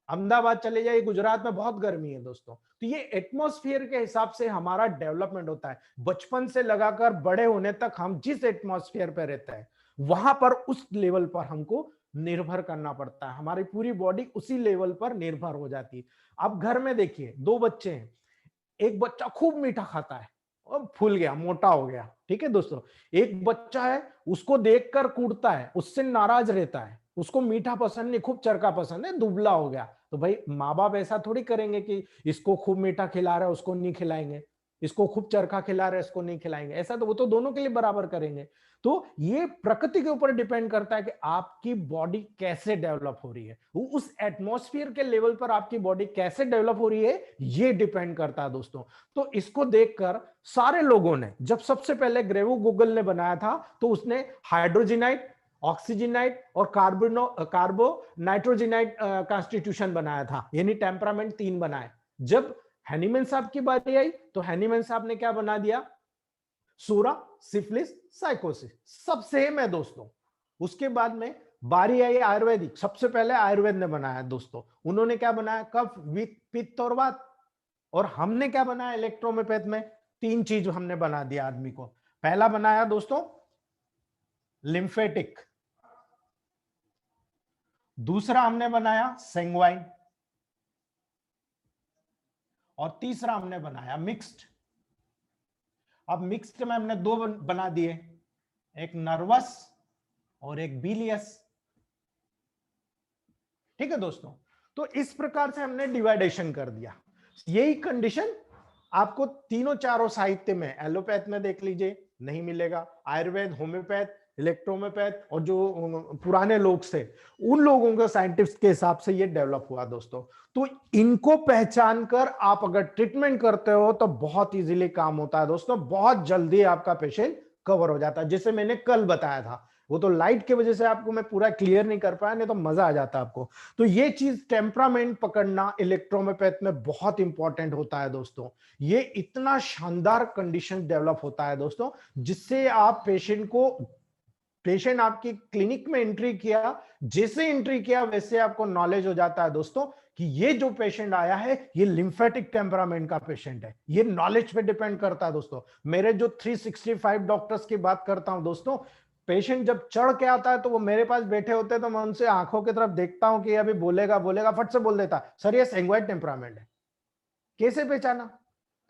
अहमदाबाद चले जाइए, गुजरात में बहुत गर्मी है दोस्तों। तो ये एटमॉस्फेयर के हिसाब से हमारा डेवलपमेंट होता है। बचपन से लगाकर बड़े होने तक हम जिस एटमॉस्फेयर पे रहते हैं वहां पर उस लेवल पर हमको निर्भर करना पड़ता है। हमारी पूरी बॉडी उसी लेवल पर निर्भर हो जाती है। अब घर में देखिए, दो बच्चे हैं, एक बच्चा खूब मीठा खाता है और फूल गया, मोटा हो गया, ठीक है दोस्तों। एक बच्चा है, उसको देखकर कूदता है, उससे नाराज रहता है, उसको मीठा पसंद नहीं, खूब चरका पसंद है, दुबला हो गया। तो भाई माँ बाप ऐसा थोड़ी करेंगे कि इसको खूब मीठा खिला रहा है उसको नहीं खिलाएंगे, इसको खूब चरखा खिला रहे इसको नहीं खिलाएंगे। ऐसा तो वो तो दोनों के लिए बराबर करेंगे। तो ये प्रकृति के ऊपर डिपेंड करता है कि आपकी बॉडी कैसे डेवलप हो रही है, उस एटमॉस्फेयर के लेवल पर आपकी बॉडी कैसे डेवलप हो रही है, ये डिपेंड करता है दोस्तों। तो इसको देखकर सारे लोगों ने, जब सबसे पहले ग्रेवो गूगल ने बनाया था तो उसने हाइड्रोजिनाइट, ऑक्सीजनाइट और कार्बो नाइट्रोजिनाइट कॉन्स्टिट्यूशन बनाया था, यानी टेम्परामेंट 3 बनाए। जब हैनीमैन साहब की बारी आई तो हैनीमैन साहब ने क्या बना दिया? सूरा, सिफिलिस, साइकोसिस, सब सेम है दोस्तों। उसके बाद में बारी आई आयुर्वेदिक, सबसे पहले आयुर्वेद ने बनाया दोस्तों। उन्होंने क्या बनाया? कफ, पित्त और वात। और हमने क्या बनाया इलेक्ट्रोमेपैथ में? 3 चीज हमने बना दिया आदमी को। पहला बनाया दोस्तों लिम्फेटिक, दूसरा हमने बनाया सेंग्वाइन, और तीसरा हमने बनाया मिक्स्ड। अब मिक्स्ड में हमने 2 बना दिए, एक नर्वस और एक बिलियस, ठीक है दोस्तों। तो इस प्रकार से हमने डिवाइडेशन कर दिया। यही कंडीशन आपको तीनों चारों साहित्य में, एलोपैथ में देख लीजिए नहीं मिलेगा, आयुर्वेद, होम्योपैथ, इलेक्ट्रोमोपैथ और जो पुराने लोग थे उन लोगों के साइंटिस्ट के हिसाब से ये डेवलप हुआ दोस्तों। तो इनको पहचान कर आप अगर ट्रीटमेंट करते हो तो बहुत इजीली काम होता है दोस्तों, बहुत जल्दी आपका पेशेंट कवर हो जाता है। जैसे मैंने कल बताया था, वो तो लाइट की वजह से आपको मैं पूरा क्लियर नहीं कर पाया, नहीं तो मजा आ जाता आपको। तो ये चीज टेम्परामेंट पकड़ना इलेक्ट्रोमोपैथ में बहुत इंपॉर्टेंट होता है दोस्तों। ये इतना शानदार कंडीशन डेवलप होता है दोस्तों, जिससे आप पेशेंट आपकी क्लिनिक में एंट्री किया, जैसे एंट्री किया वैसे आपको नॉलेज हो जाता है दोस्तों कि ये जो पेशेंट आया है ये लिम्फेटिक टेम्परामेंट का पेशेंट है। ये नॉलेज पे डिपेंड करता है दोस्तों। मेरे जो 365 डॉक्टर्स की बात करता हूं दोस्तों, पेशेंट जब चढ़ के आता है तो वो मेरे पास बैठे होते हैं, तो मैं उनसे आंखों की तरफ देखता हूं कि अभी बोलेगा, फट से बोल देता सर ये सेंग्वाइड टेम्परामेंट है। कैसे पहचाना?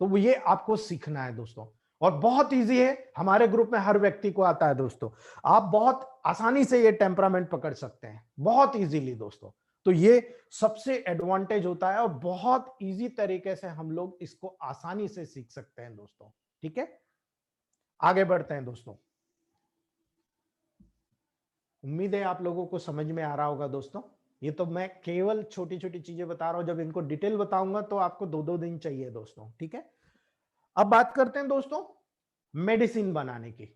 तो ये आपको सीखना है दोस्तों, और बहुत इजी है। हमारे ग्रुप में हर व्यक्ति को आता है दोस्तों। आप बहुत आसानी से ये टेम्परामेंट पकड़ सकते हैं, बहुत इजीली दोस्तों। तो ये सबसे एडवांटेज होता है और बहुत इजी तरीके से हम लोग इसको आसानी से सीख सकते हैं दोस्तों। ठीक है, आगे बढ़ते हैं दोस्तों। उम्मीद है आप लोगों को समझ में आ रहा होगा दोस्तों। ये तो मैं केवल छोटी छोटी चीजें बता रहा हूं, जब इनको डिटेल बताऊंगा तो आपको 2-2 दिन चाहिए दोस्तों। ठीक है, अब बात करते हैं दोस्तों मेडिसिन बनाने की।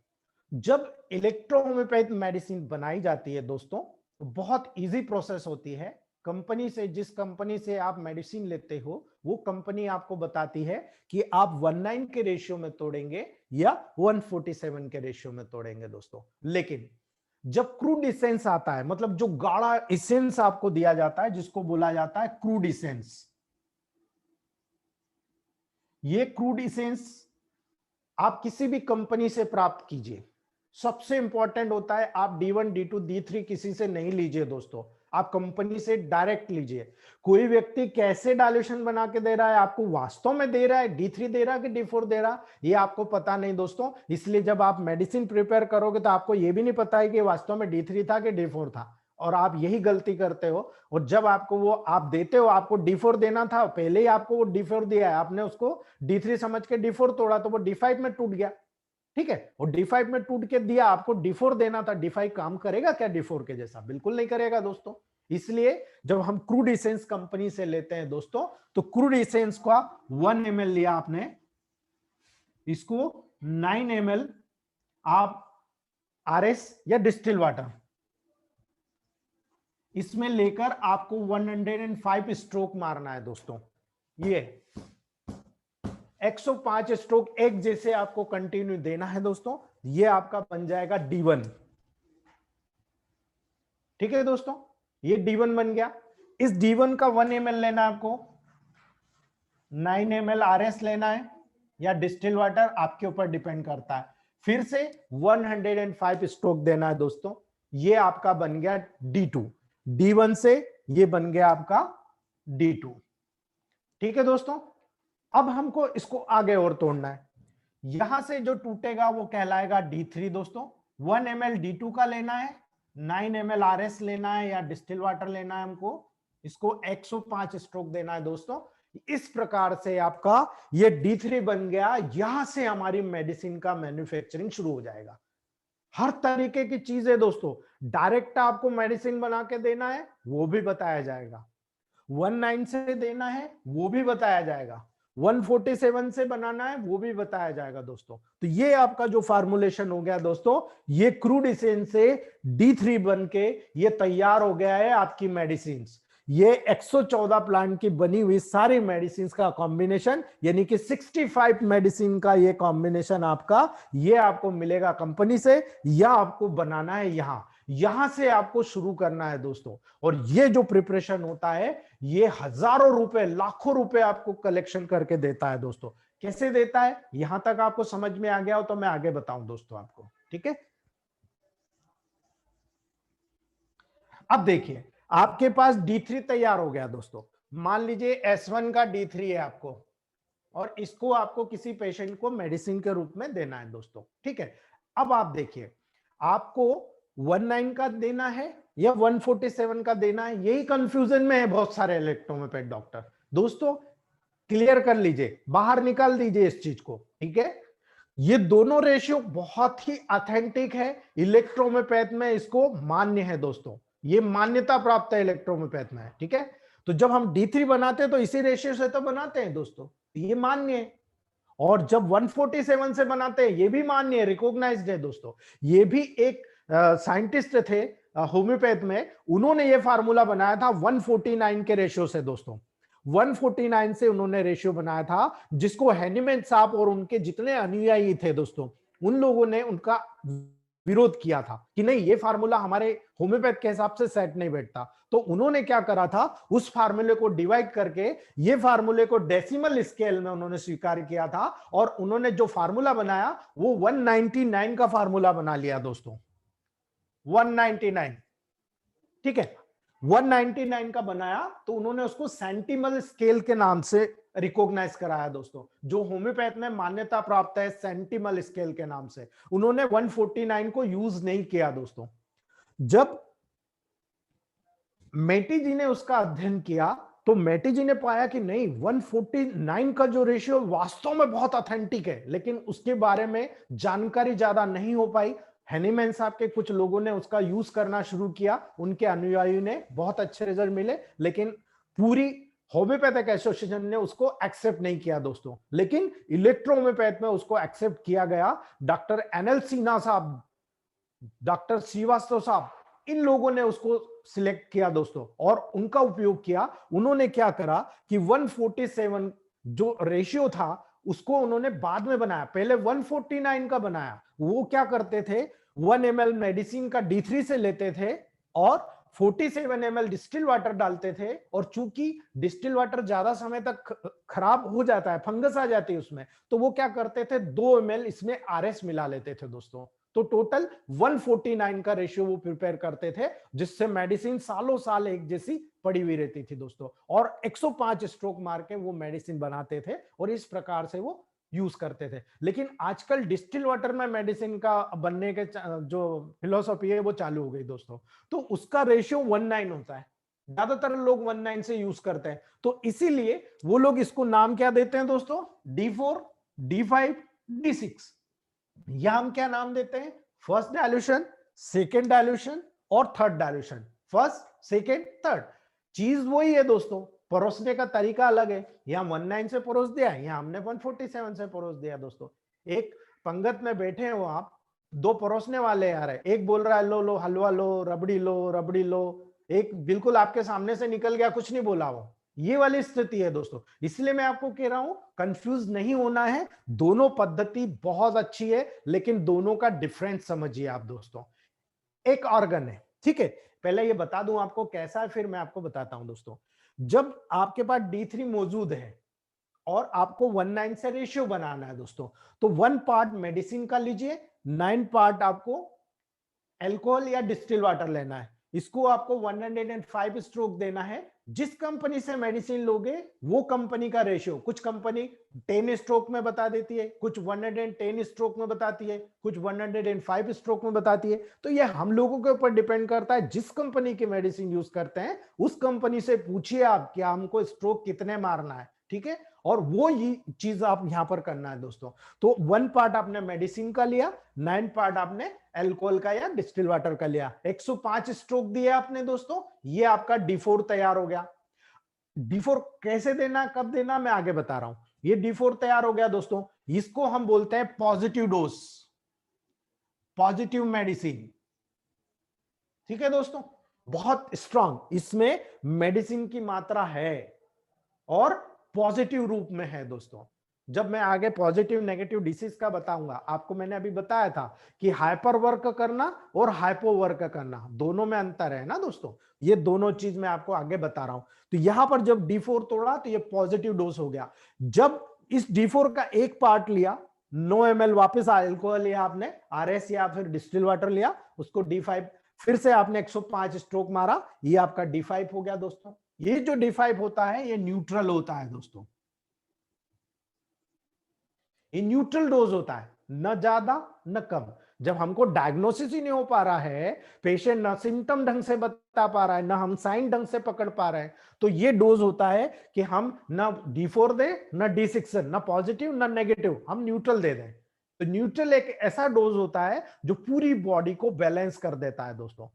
जब इलेक्ट्रोहोम्योपैथ मेडिसिन बनाई जाती है दोस्तों तो बहुत इजी प्रोसेस होती है। कंपनी से, जिस कंपनी से आप मेडिसिन लेते हो वो कंपनी आपको बताती है कि आप 19 के रेशियो में तोड़ेंगे या 147 के रेशियो में तोड़ेंगे दोस्तों। लेकिन जब क्रूड इसेंस आता है, मतलब जो गाढ़ा इसेंस आपको दिया जाता है जिसको बोला जाता है क्रूड इसेंस, ये क्रूड इसेंस आप किसी भी कंपनी से प्राप्त कीजिए। सबसे इंपॉर्टेंट होता है आप D1, D2, D3 किसी से नहीं लीजिए दोस्तों, आप कंपनी से डायरेक्ट लीजिए। कोई व्यक्ति कैसे डायल्यूशन बना के दे रहा है, आपको वास्तव में दे रहा है D3 दे रहा है कि D4 दे रहा, ये आपको पता नहीं दोस्तों। इसलिए जब आप मेडिसिन प्रिपेयर करोगे तो आपको ये भी नहीं पता है कि वास्तव में D3 था कि D4 था, और आप यही गलती करते हो। और जब आपको वो आप देते हो, आपको D4 देना था, पहले ही आपको वो D4 दिया है, आपने उसको D3 समझ के D4 तोड़ा तो वो D5 में टूट गया। ठीक है, और D5 में टूट के दिया, आपको D4 देना था। D5 काम करेगा क्या D4 के जैसा? बिल्कुल नहीं करेगा दोस्तों। इसलिए जब हम क्रूड इसेंस कंपनी से लेते हैं दोस्तों, तो क्रूड इसेंस का 1 ml लिया आपने, इसको 9 ml आप आरएस या डिस्टिल वाटर इसमें लेकर आपको 105 स्ट्रोक मारना है दोस्तों। ये 105 स्ट्रोक एक जैसे आपको कंटिन्यू देना है दोस्तों। ये आपका बन जाएगा D1। ठीक है दोस्तों, ये D1 बन गया। इस D1 का 1 ml लेना है आपको, 9 ml आरएस लेना है या डिस्टिल वाटर, आपके ऊपर डिपेंड करता है। फिर से 105 स्ट्रोक देना है दोस्तों। ये आपका बन गया D2। D1 से ये बन गया आपका D2। ठीक है दोस्तों, अब हमको इसको आगे और तोड़ना है। यहां से जो टूटेगा वो कहलाएगा D3 दोस्तों। 1 ml D2 का लेना है, 9 ml आरएस लेना है या डिस्टिल वाटर लेना है हमको, इसको 105 स्ट्रोक देना है दोस्तों। इस प्रकार से आपका ये D3 बन गया। यहां से हमारी मेडिसिन का मैन्युफैक्चरिंग शुरू हो जाएगा। हर तरीके की चीजें दोस्तों, डायरेक्ट आपको मेडिसिन बना के देना है वो भी बताया जाएगा, 19 से देना है वो भी बताया जाएगा, 147 से बनाना है वो भी बताया जाएगा दोस्तों। तो ये आपका जो फार्मूलेशन हो गया दोस्तों, ये क्रूड इसेंस से D3 बन के ये तैयार हो गया है आपकी मेडिसिन। ये 114 प्लांट की बनी हुई सारी मेडिसिन का कॉम्बिनेशन, यानी कि 65 मेडिसिन का ये कॉम्बिनेशन आपका, ये आपको मिलेगा कंपनी से, या आपको बनाना है यहां से आपको शुरू करना है दोस्तों। और ये जो प्रिपरेशन होता है, ये हजारों रुपए, लाखों रुपए आपको कलेक्शन करके देता है दोस्तों। कैसे देता है, यहां तक आपको समझ में आ गया हो तो मैं आगे बताऊं दोस्तों आपको। ठीक है, अब देखिए आपके पास D3 तैयार हो गया दोस्तों। मान लीजिए S1 का D3 है आपको, और इसको आपको किसी पेशेंट को मेडिसिन के रूप में देना है दोस्तों। ठीक है, अब आप देखिए आपको 19 का देना है या 147 का देना है, यही कंफ्यूजन में है बहुत सारे इलेक्ट्रोमेपेथ डॉक्टर। दोस्तों क्लियर कर लीजिए, बाहर निकाल दीजिए इस चीज को। ठीक है, ये दोनों रेशियो बहुत ही ऑथेंटिक है, इलेक्ट्रोमेपैथ में इसको मान्य है दोस्तों, ये मान्यता प्राप्त है इलेक्ट्रोमेपैथ में। ठीक है, तो जब हम D3 बनाते हैं तो इसी रेशियो से तो बनाते हैं दोस्तों, ये मान्य है। और जब 147 से बनाते हैं ये भी मान्य है, रिकॉग्नाइज्ड है दोस्तों। ये भी एक साइंटिस्ट थे होम्योपैथ में, उन्होंने ये फार्मूला बनाया था 149 के रेशियो से दोस्तों। 149 से उन्होंने रेशियो बनाया था, जिसको हैनीमैन साहब और उनके जितने अनुयायी थे दोस्तों, उन लोगों ने उनका विरोध किया था कि नहीं, ये फार्मूला हमारे होम्योपैथ के हिसाब से सेट नहीं बैठता। तो उन्होंने क्या करा था, उस फार्मूले को डिवाइड करके ये फार्मूले को डेसिमल स्केल में उन्होंने स्वीकार किया था, और उन्होंने जो फार्मूला बनाया वो 199 का फार्मूला बना लिया दोस्तों। 199, ठीक है, 199 का बनाया, तो उन्होंने उसको सेंटिमल स्केल के नाम से रिकॉग्नाइज कराया दोस्तों। जो होम्योपैथ में मान्यता प्राप्त है सेंटिमल स्केल के नाम से, उन्होंने 149 को यूज नहीं किया दोस्तों। जब मेटी जी ने उसका अध्ययन किया तो मेटी जी ने पाया कि नहीं, 149 का जो रेशियो वास्तव में बहुत ऑथेंटिक है, लेकिन उसके बारे में जानकारी ज्यादा नहीं हो पाई। हैनीमैन साहब के कुछ लोगों ने उसका यूज करना शुरू किया, उनके अनुयायियों ने बहुत अच्छे रिजल्ट मिले, लेकिन पूरी होम्योपैथिक एसोसिएशन ने उसको एक्सेप्ट नहीं किया दोस्तों। लेकिन इलेक्ट्रोहोम्योपैथ में उसको एक्सेप्ट किया गया। डॉक्टर NL सिन्हा साहब, डॉक्टर श्रीवास्तव साहब, इन लोगों ने उसको सिलेक्ट किया दोस्तों, और उनका उपयोग किया। उन्होंने क्या करा कि 147 जो रेशियो था उसको उन्होंने बाद में बनाया, पहले 149 का बनाया। वो क्या करते थे, 1 ml मेडिसिन का D3 से लेते थे और 47 ml डिस्टिल वाटर डालते थे, और चूंकि डिस्टिल वाटर ज्यादा समय तक खराब हो जाता है, फंगस आ जाती है उसमें, तो वो क्या करते थे, 2 ml इसमें RS मिला लेते थे दोस्तों। तो टोटल 149 का रेशियो वो प्रिपेयर करते थे, जिससे मेडिसिन सालों साल एक जैसी पड़ी हुई रहती थी दोस्तों, और 105 स्ट्रोक मार के वो मेडिसिन बनाते थे, और इस प्रकार से वो यूज करते थे। लेकिन आजकल डिस्टिल वाटर में मेडिसिन का बनने के जो फिलोसॉफी है वो चालू हो गई दोस्तों, तो उसका रेशियो 19 होता है, ज्यादातर लोग 19 से यूज करते हैं। तो इसीलिए वो लोग इसको नाम क्या देते हैं दोस्तों, D4, D5, D6। यह हम क्या नाम देते हैं, फर्स्ट डायल्यूशन, सेकेंड डायल्यूशन और third dilution. First, second, third, चीज वही है दोस्तों, परोसने का तरीका अलग है। यहाँ 19 से परोस दिया, यहाँ हमने 147 से परोस दिया दोस्तों। एक पंगत में बैठे हो आप, दो परोसने वाले आ रहे, एक बोल रहा है लो लो हलवा लो, रबड़ी लो, रबड़ी लो, एक बिल्कुल आपके सामने से निकल गया, कुछ नहीं बोला वो। ये वाली स्थिति है दोस्तों। इसलिए मैं आपको कह रहा हूं कंफ्यूज नहीं होना है, दोनों पद्धति बहुत अच्छी है, लेकिन दोनों का डिफरेंस समझिए आप दोस्तों। एक ऑर्गन है, ठीक है, पहले ये बता दूं आपको कैसा है, फिर मैं आपको बताता हूं दोस्तों। जब आपके पास D3 मौजूद है और आपको 1:9 से रेशियो बनाना है दोस्तों, तो 1 पार्ट मेडिसिन का लीजिए, 9 पार्ट आपको अल्कोहल या डिस्टिल वाटर लेना है। इसको आपको 105 स्ट्रोक देना है। जिस कंपनी से मेडिसिन लोगे वो कंपनी का रेशियो, कुछ कंपनी 10 स्ट्रोक में बता देती है, कुछ 110 स्ट्रोक में बताती है, कुछ 105 स्ट्रोक में बताती है। तो ये हम लोगों के ऊपर डिपेंड करता है, जिस कंपनी की मेडिसिन यूज करते हैं उस कंपनी से पूछिए आप कि हमको स्ट्रोक कितने मारना है, ठीक है, और वो ये चीज आप यहां पर करना है दोस्तों। तो 1 पार्ट आपने मेडिसिन का लिया, 9 पार्ट आपने अल्कोहल का या डिस्टिल वाटर का लिया, 105 स्ट्रोक दिए आपने दोस्तों, ये आपका D4 तैयार हो गया। D4 कैसे देना, कब देना, मैं आगे बता रहा हूं। ये D4 तैयार हो गया दोस्तों, इसको हम बोलते हैं पॉजिटिव डोज, पॉजिटिव मेडिसिन, ठीक है दोस्तों, बहुत स्ट्रांग इसमें मेडिसिन की मात्रा है और पॉजिटिव रूप में है दोस्तों। जब मैं आगे पॉजिटिव नेगेटिव डिसीज का बताऊंगा, आपको मैंने अभी बताया था कि हाइपर वर्क करना और हाइपो वर्क करना दोनों में अंतर है ना दोस्तों, ये दोनों चीज मैं आपको आगे बता रहा हूं। तो यहां पर जब D4 तोड़ा तो ये पॉजिटिव डोज हो गया। जब इस D4 का एक पार्ट लिया, 9 ml वापस अल्कोहल लिया आपने, RS या फिर डिस्टिल वाटर लिया, उसको D5 फिर से आपने 105 स्ट्रोक मारा, ये आपका D5 हो गया दोस्तों। ये जो D5 होता है ये न्यूट्रल होता है दोस्तों, ये न्यूट्रल डोज होता है, न ज्यादा न कम। जब हमको डायग्नोसिस ही नहीं हो पा रहा है, पेशेंट ना सिम्टम ढंग से बता पा रहा है, ना हम साइन ढंग से पकड़ पा रहे हैं, तो ये डोज होता है कि हम ना D4 दे, ना D6, ना पॉजिटिव ना नेगेटिव, हम न्यूट्रल दे दें। तो न्यूट्रल एक ऐसा डोज होता है जो पूरी बॉडी को बैलेंस कर देता है दोस्तों,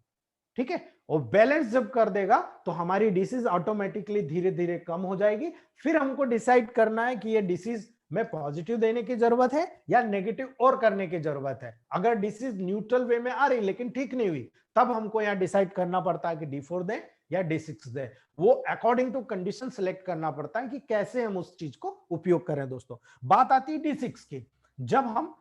ठीक है, और बैलेंस जब कर देगा तो हमारी डिसीज ऑटोमेटिकली धीरे धीरे कम हो जाएगी। फिर हमको डिसाइड करना है कि ये डिसीज में पॉजिटिव देने की जरूरत है या नेगेटिव और करने की जरूरत है। अगर डिसीज न्यूट्रल वे में आ रही लेकिन ठीक नहीं हुई, तब हमको यहाँ डिसाइड करना पड़ता है कि D4 दे या D6 दे। वो अकॉर्डिंग टू कंडीशन सिलेक्ट करना पड़ता है कि कैसे हम उस चीज को उपयोग करें दोस्तों। बात आती है D6 की, जब हम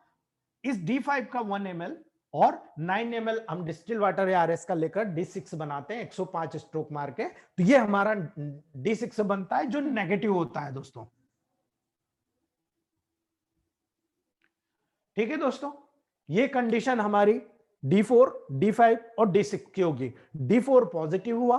इस D5 का 1 ml और 9 ml हम डिस्टिल वाटर या RS का लेकर D6 बनाते हैं 105 स्ट्रोक मार के, तो ये हमारा D6 बनता है जो नेगेटिव होता है दोस्तों, ठीक है दोस्तों। ये कंडीशन हमारी D4, D5 और D6 की होगी। D4 पॉजिटिव हुआ,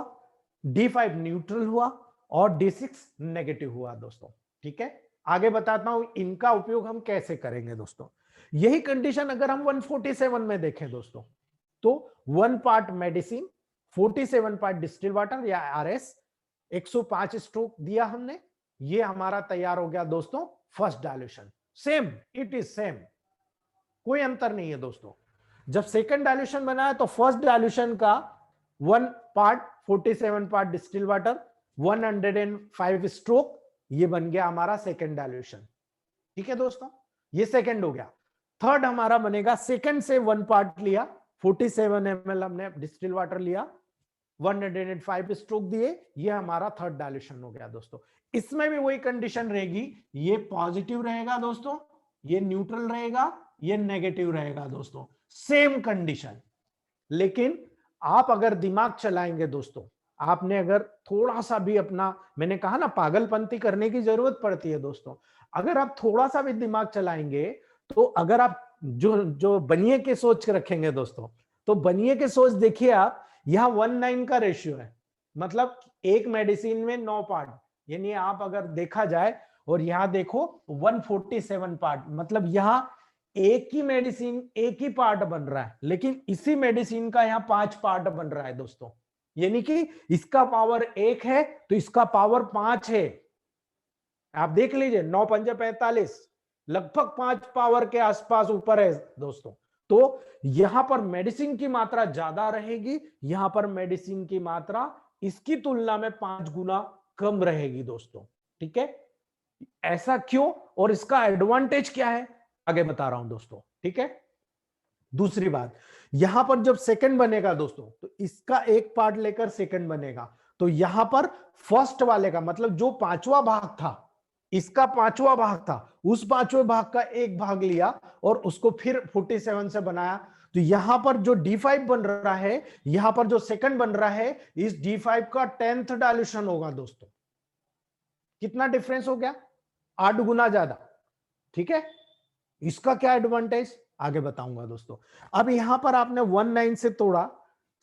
D5 न्यूट्रल हुआ और D6 नेगेटिव हुआ दोस्तों, ठीक है। आगे बताता हूं इनका उपयोग हम कैसे करेंगे दोस्तों। यही कंडीशन अगर हम 147 में देखें दोस्तों, तो 1 part medicine, 47 part distil water या RS, 105 स्ट्रोक दिया हमने, ये हमारा तैयार हो गया दोस्तों first dilution. Same, it is same, कोई अंतर नहीं है दोस्तों। जब सेकंड डायल्यूशन बना है तो फर्स्ट डायल्यूशन का 1 part 47 part distil water, 105 stroke, ये बन गया हमारा सेकंड डायल्यूशन, ठीक है दोस्तों, ये सेकंड हो गया। थर्ड हमारा बनेगा, सेकंड से 1 पार्ट लिया, 47 ml हमने डिस्टिल वाटर लिया, 105 स्ट्रोक दिए, ये हमारा थर्ड डायल्यूशन हो गया दोस्तों। इसमें भी वही कंडीशन रहेगी, ये पॉजिटिव रहेगा दोस्तों, ये न्यूट्रल रहेगा, ये नेगेटिव रहेगा दोस्तों, सेम कंडीशन। लेकिन आप अगर दिमाग चलाएंगे दोस्तों, आपने अगर थोड़ा सा भी अपना, मैंने कहा ना पागलपंती करने की जरूरत पड़ती है दोस्तों, अगर आप थोड़ा सा भी दिमाग चलाएंगे, तो अगर आप जो बनिए के सोच रखेंगे दोस्तों, तो बनिए के सोच देखिए आप, यहां 1:9 का रेशियो है, मतलब एक मेडिसिन में 9 पार्ट, यानी आप अगर देखा जाए, और यहां देखो 147 पार्ट, मतलब यहां एक ही मेडिसिन एक ही पार्ट बन रहा है, लेकिन इसी मेडिसिन का यहां 5 पार्ट बन रहा है दोस्तों, यानी कि इसका पावर 1 है तो इसका पावर 5 है। आप देख लीजिए 9 पंजे 45, लगभग 5 पावर के आसपास ऊपर है दोस्तों। तो यहां पर मेडिसिन की मात्रा ज्यादा रहेगी, यहां पर मेडिसिन की मात्रा इसकी तुलना में 5 गुना कम रहेगी दोस्तों। ठीक है, ऐसा क्यों और इसका एडवांटेज क्या है आगे बता रहा हूं दोस्तों। ठीक है, दूसरी बात, यहां पर जब सेकंड बनेगा दोस्तों, तो इसका एक पार्ट लेकर सेकंड बनेगा, तो यहां पर फर्स्ट वाले का मतलब जो पांचवा भाग था, इसका पांचवा भाग था, उस पांचवें भाग का एक भाग लिया और उसको फिर 47 से बनाया। तो यहां पर जो D5 बन रहा है, यहां पर जो सेकंड बन रहा है, इस D5 का 10th डायल्यूशन होगा दोस्तों। कितना डिफरेंस हो गया? 8 गुना ज्यादा। ठीक है, इसका क्या एडवांटेज आगे बताऊंगा दोस्तों। अब यहां पर आपने 19 से तोड़ा,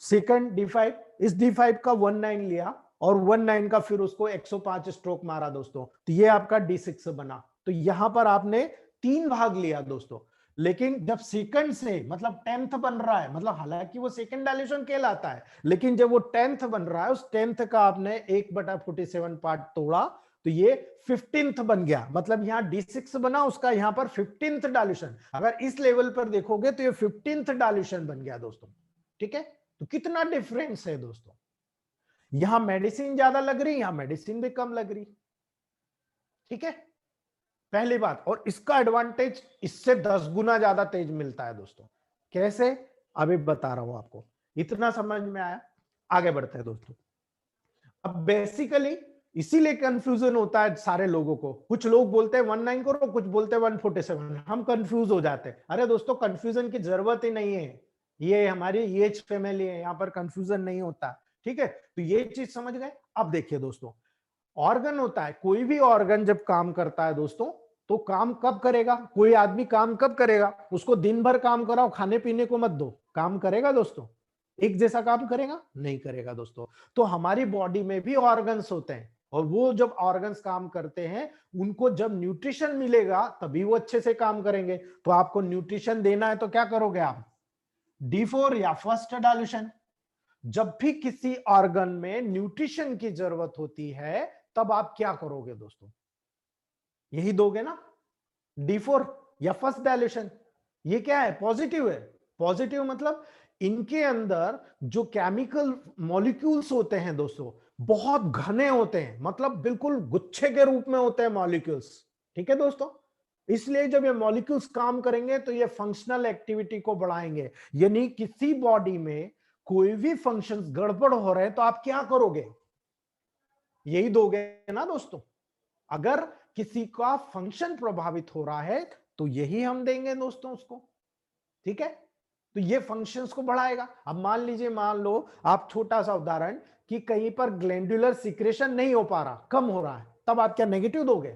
सेकंड D5, इस D5 का 19 लिया और 19 का फिर उसको 105 स्ट्रोक मारा दोस्तों, तो ये आपका D6 बना। तो यहां पर आपने 3 भाग लिया दोस्तों। लेकिन जब सेकंड से मतलब 10th बन रहा है, मतलब हालांकि वो सेकंड डायल्यूशन कहलाता है, लेकिन जब वो 10th बन रहा है, उस 10th का आपने 1/47 पार्ट तोड़ा, तो ये 15th बन गया। मतलब यहां D6 बना, उसका यहां पर 15th डायल्यूशन। अगर इस लेवल पर देखोगे तो ये 15th डायल्यूशन बन गया दोस्तों। ठीक है, तो कितना डिफरेंस है दोस्तों। यहां मेडिसिन ज्यादा लग रही, यहां मेडिसिन भी कम लग रही। ठीक है, पहली बात। और इसका एडवांटेज इससे 10 गुना ज्यादा तेज मिलता है दोस्तों। कैसे, अभी बता रहा हूं आपको। इतना समझ में आया? आगे बढ़ते हैं दोस्तों। अब बेसिकली इसीलिए कंफ्यूजन होता है सारे लोगों को। कुछ लोग बोलते हैं 19 करो, कुछ बोलते हैं 147। हम कंफ्यूज हो जाते हैं। अरे दोस्तों, कंफ्यूजन की जरूरत ही नहीं है, ये हमारी ईएच फैमिली है, यहाँ पर कंफ्यूजन नहीं होता। ठीक है, तो ये चीज समझ गए। अब देखिए दोस्तों, ऑर्गन होता है, कोई भी ऑर्गन जब काम करता है दोस्तों, तो काम कब करेगा? कोई आदमी काम कब करेगा? उसको दिन भर काम कराओ, खाने पीने को मत दो, काम करेगा दोस्तों? एक जैसा काम करेगा? नहीं करेगा दोस्तों। तो हमारी बॉडी में भी ऑर्गन्स होते हैं, और वो जब ऑर्गन्स काम करते हैं, उनको जब न्यूट्रिशन मिलेगा तभी वो अच्छे से काम करेंगे। तो आपको न्यूट्रिशन देना है तो क्या करोगे आप? D4 या फर्स्ट डायल्यूशन। जब भी किसी ऑर्गन में न्यूट्रिशन की जरूरत होती है, तब आप क्या करोगे दोस्तों? यही दोगे ना, D4 या फर्स्ट डायल्यूशन। ये क्या है? पॉजिटिव है। पॉजिटिव मतलब इनके अंदर जो केमिकल मॉलिक्यूल्स होते हैं दोस्तों, बहुत घने होते हैं, मतलब बिल्कुल गुच्छे के रूप में होते हैं मॉलिक्यूल्स। ठीक है दोस्तों, इसलिए जब ये मॉलिक्यूल्स काम करेंगे तो ये फंक्शनल एक्टिविटी को बढ़ाएंगे। यानी किसी बॉडी में कोई भी फंक्शंस गड़बड़ हो रहे हैं तो आप क्या करोगे? यही दोगे ना दोस्तों। अगर किसी का फंक्शन प्रभावित हो रहा है तो यही हम देंगे दोस्तों उसको। ठीक है, तो ये फंक्शंस को बढ़ाएगा। अब मान लीजिए, मान लो आप, छोटा सा उदाहरण, कि कहीं पर ग्लैंडुलर सिक्रेशन नहीं हो पा रहा, कम हो रहा है, तब आप क्या नेगेटिव दोगे?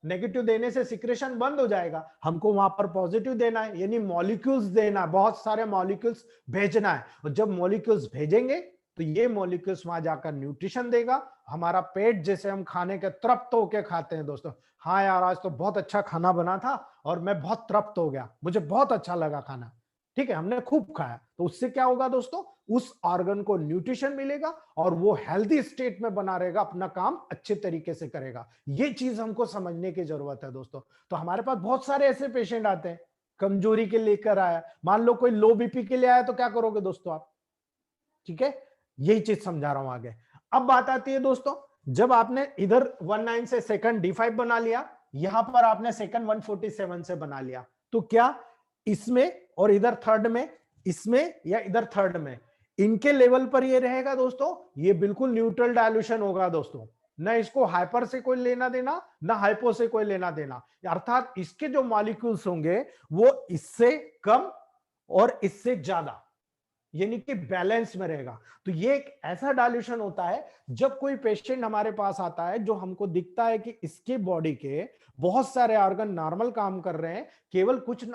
नेगेटिव देने से सिक्रेशन बंद हो जाएगा। हमको वहां पर पॉजिटिव देना है, यानी मॉलिक्यूल्स देना, बहुत सारे मॉलिक्यूल्स भेजना है। और जब मॉलिक्यूल्स भेजेंगे तो ये मॉलिक्यूल्स वहां जाकर न्यूट्रिशन देगा। हमारा पेट, जैसे हम खाने के तृप्त होके खाते हैं दोस्तों, हाँ यार आज तो बहुत अच्छा खाना बना था और मैं बहुत तृप्त हो गया, मुझे बहुत अच्छा लगा खाना। ठीक है, हमने खूब खाया, तो उससे क्या होगा दोस्तों? उस ऑर्गन को न्यूट्रिशन मिलेगा और वो हेल्दी स्टेट में बना रहेगा, अपना काम अच्छे तरीके से करेगा। ये चीज हमको समझने की जरूरत है दोस्तों। तो हमारे पास बहुत सारे ऐसे पेशेंट आते हैं, कमजोरी के लेकर आया, मान लो कोई लो बीपी के लिए आया, तो क्या करोगे दोस्तों आप? ठीक है, यही चीज समझा रहा हूं आगे। अब बात आती है दोस्तों, जब आपने इधर 19 से सेकंड D5 बना लिया, यहां पर आपने सेकंड 147 से बना लिया, तो क्या इसमें और इधर थर्ड में, इसमें या इधर थर्ड में, इनके लेवल पर ये रहेगा दोस्तों, ये बिल्कुल न्यूट्रल डायल्यूशन होगा दोस्तों। ना इसको हाइपर से कोई लेना देना, ना हाइपो से कोई लेना देना। अर्थात इसके जो मॉलिक्यूल्स होंगे वो इससे कम और इससे ज्यादा, यानी कि बैलेंस में रहेगा। तो ये एक ऐसा डायल्यूशन होता है, जब कोई पेशेंट हमारे पास आता है जो हमको दिखता है कि इसके बॉडी के बहुत सारे ऑर्गन नॉर्मल काम कर रहे हैं, केवल कुछ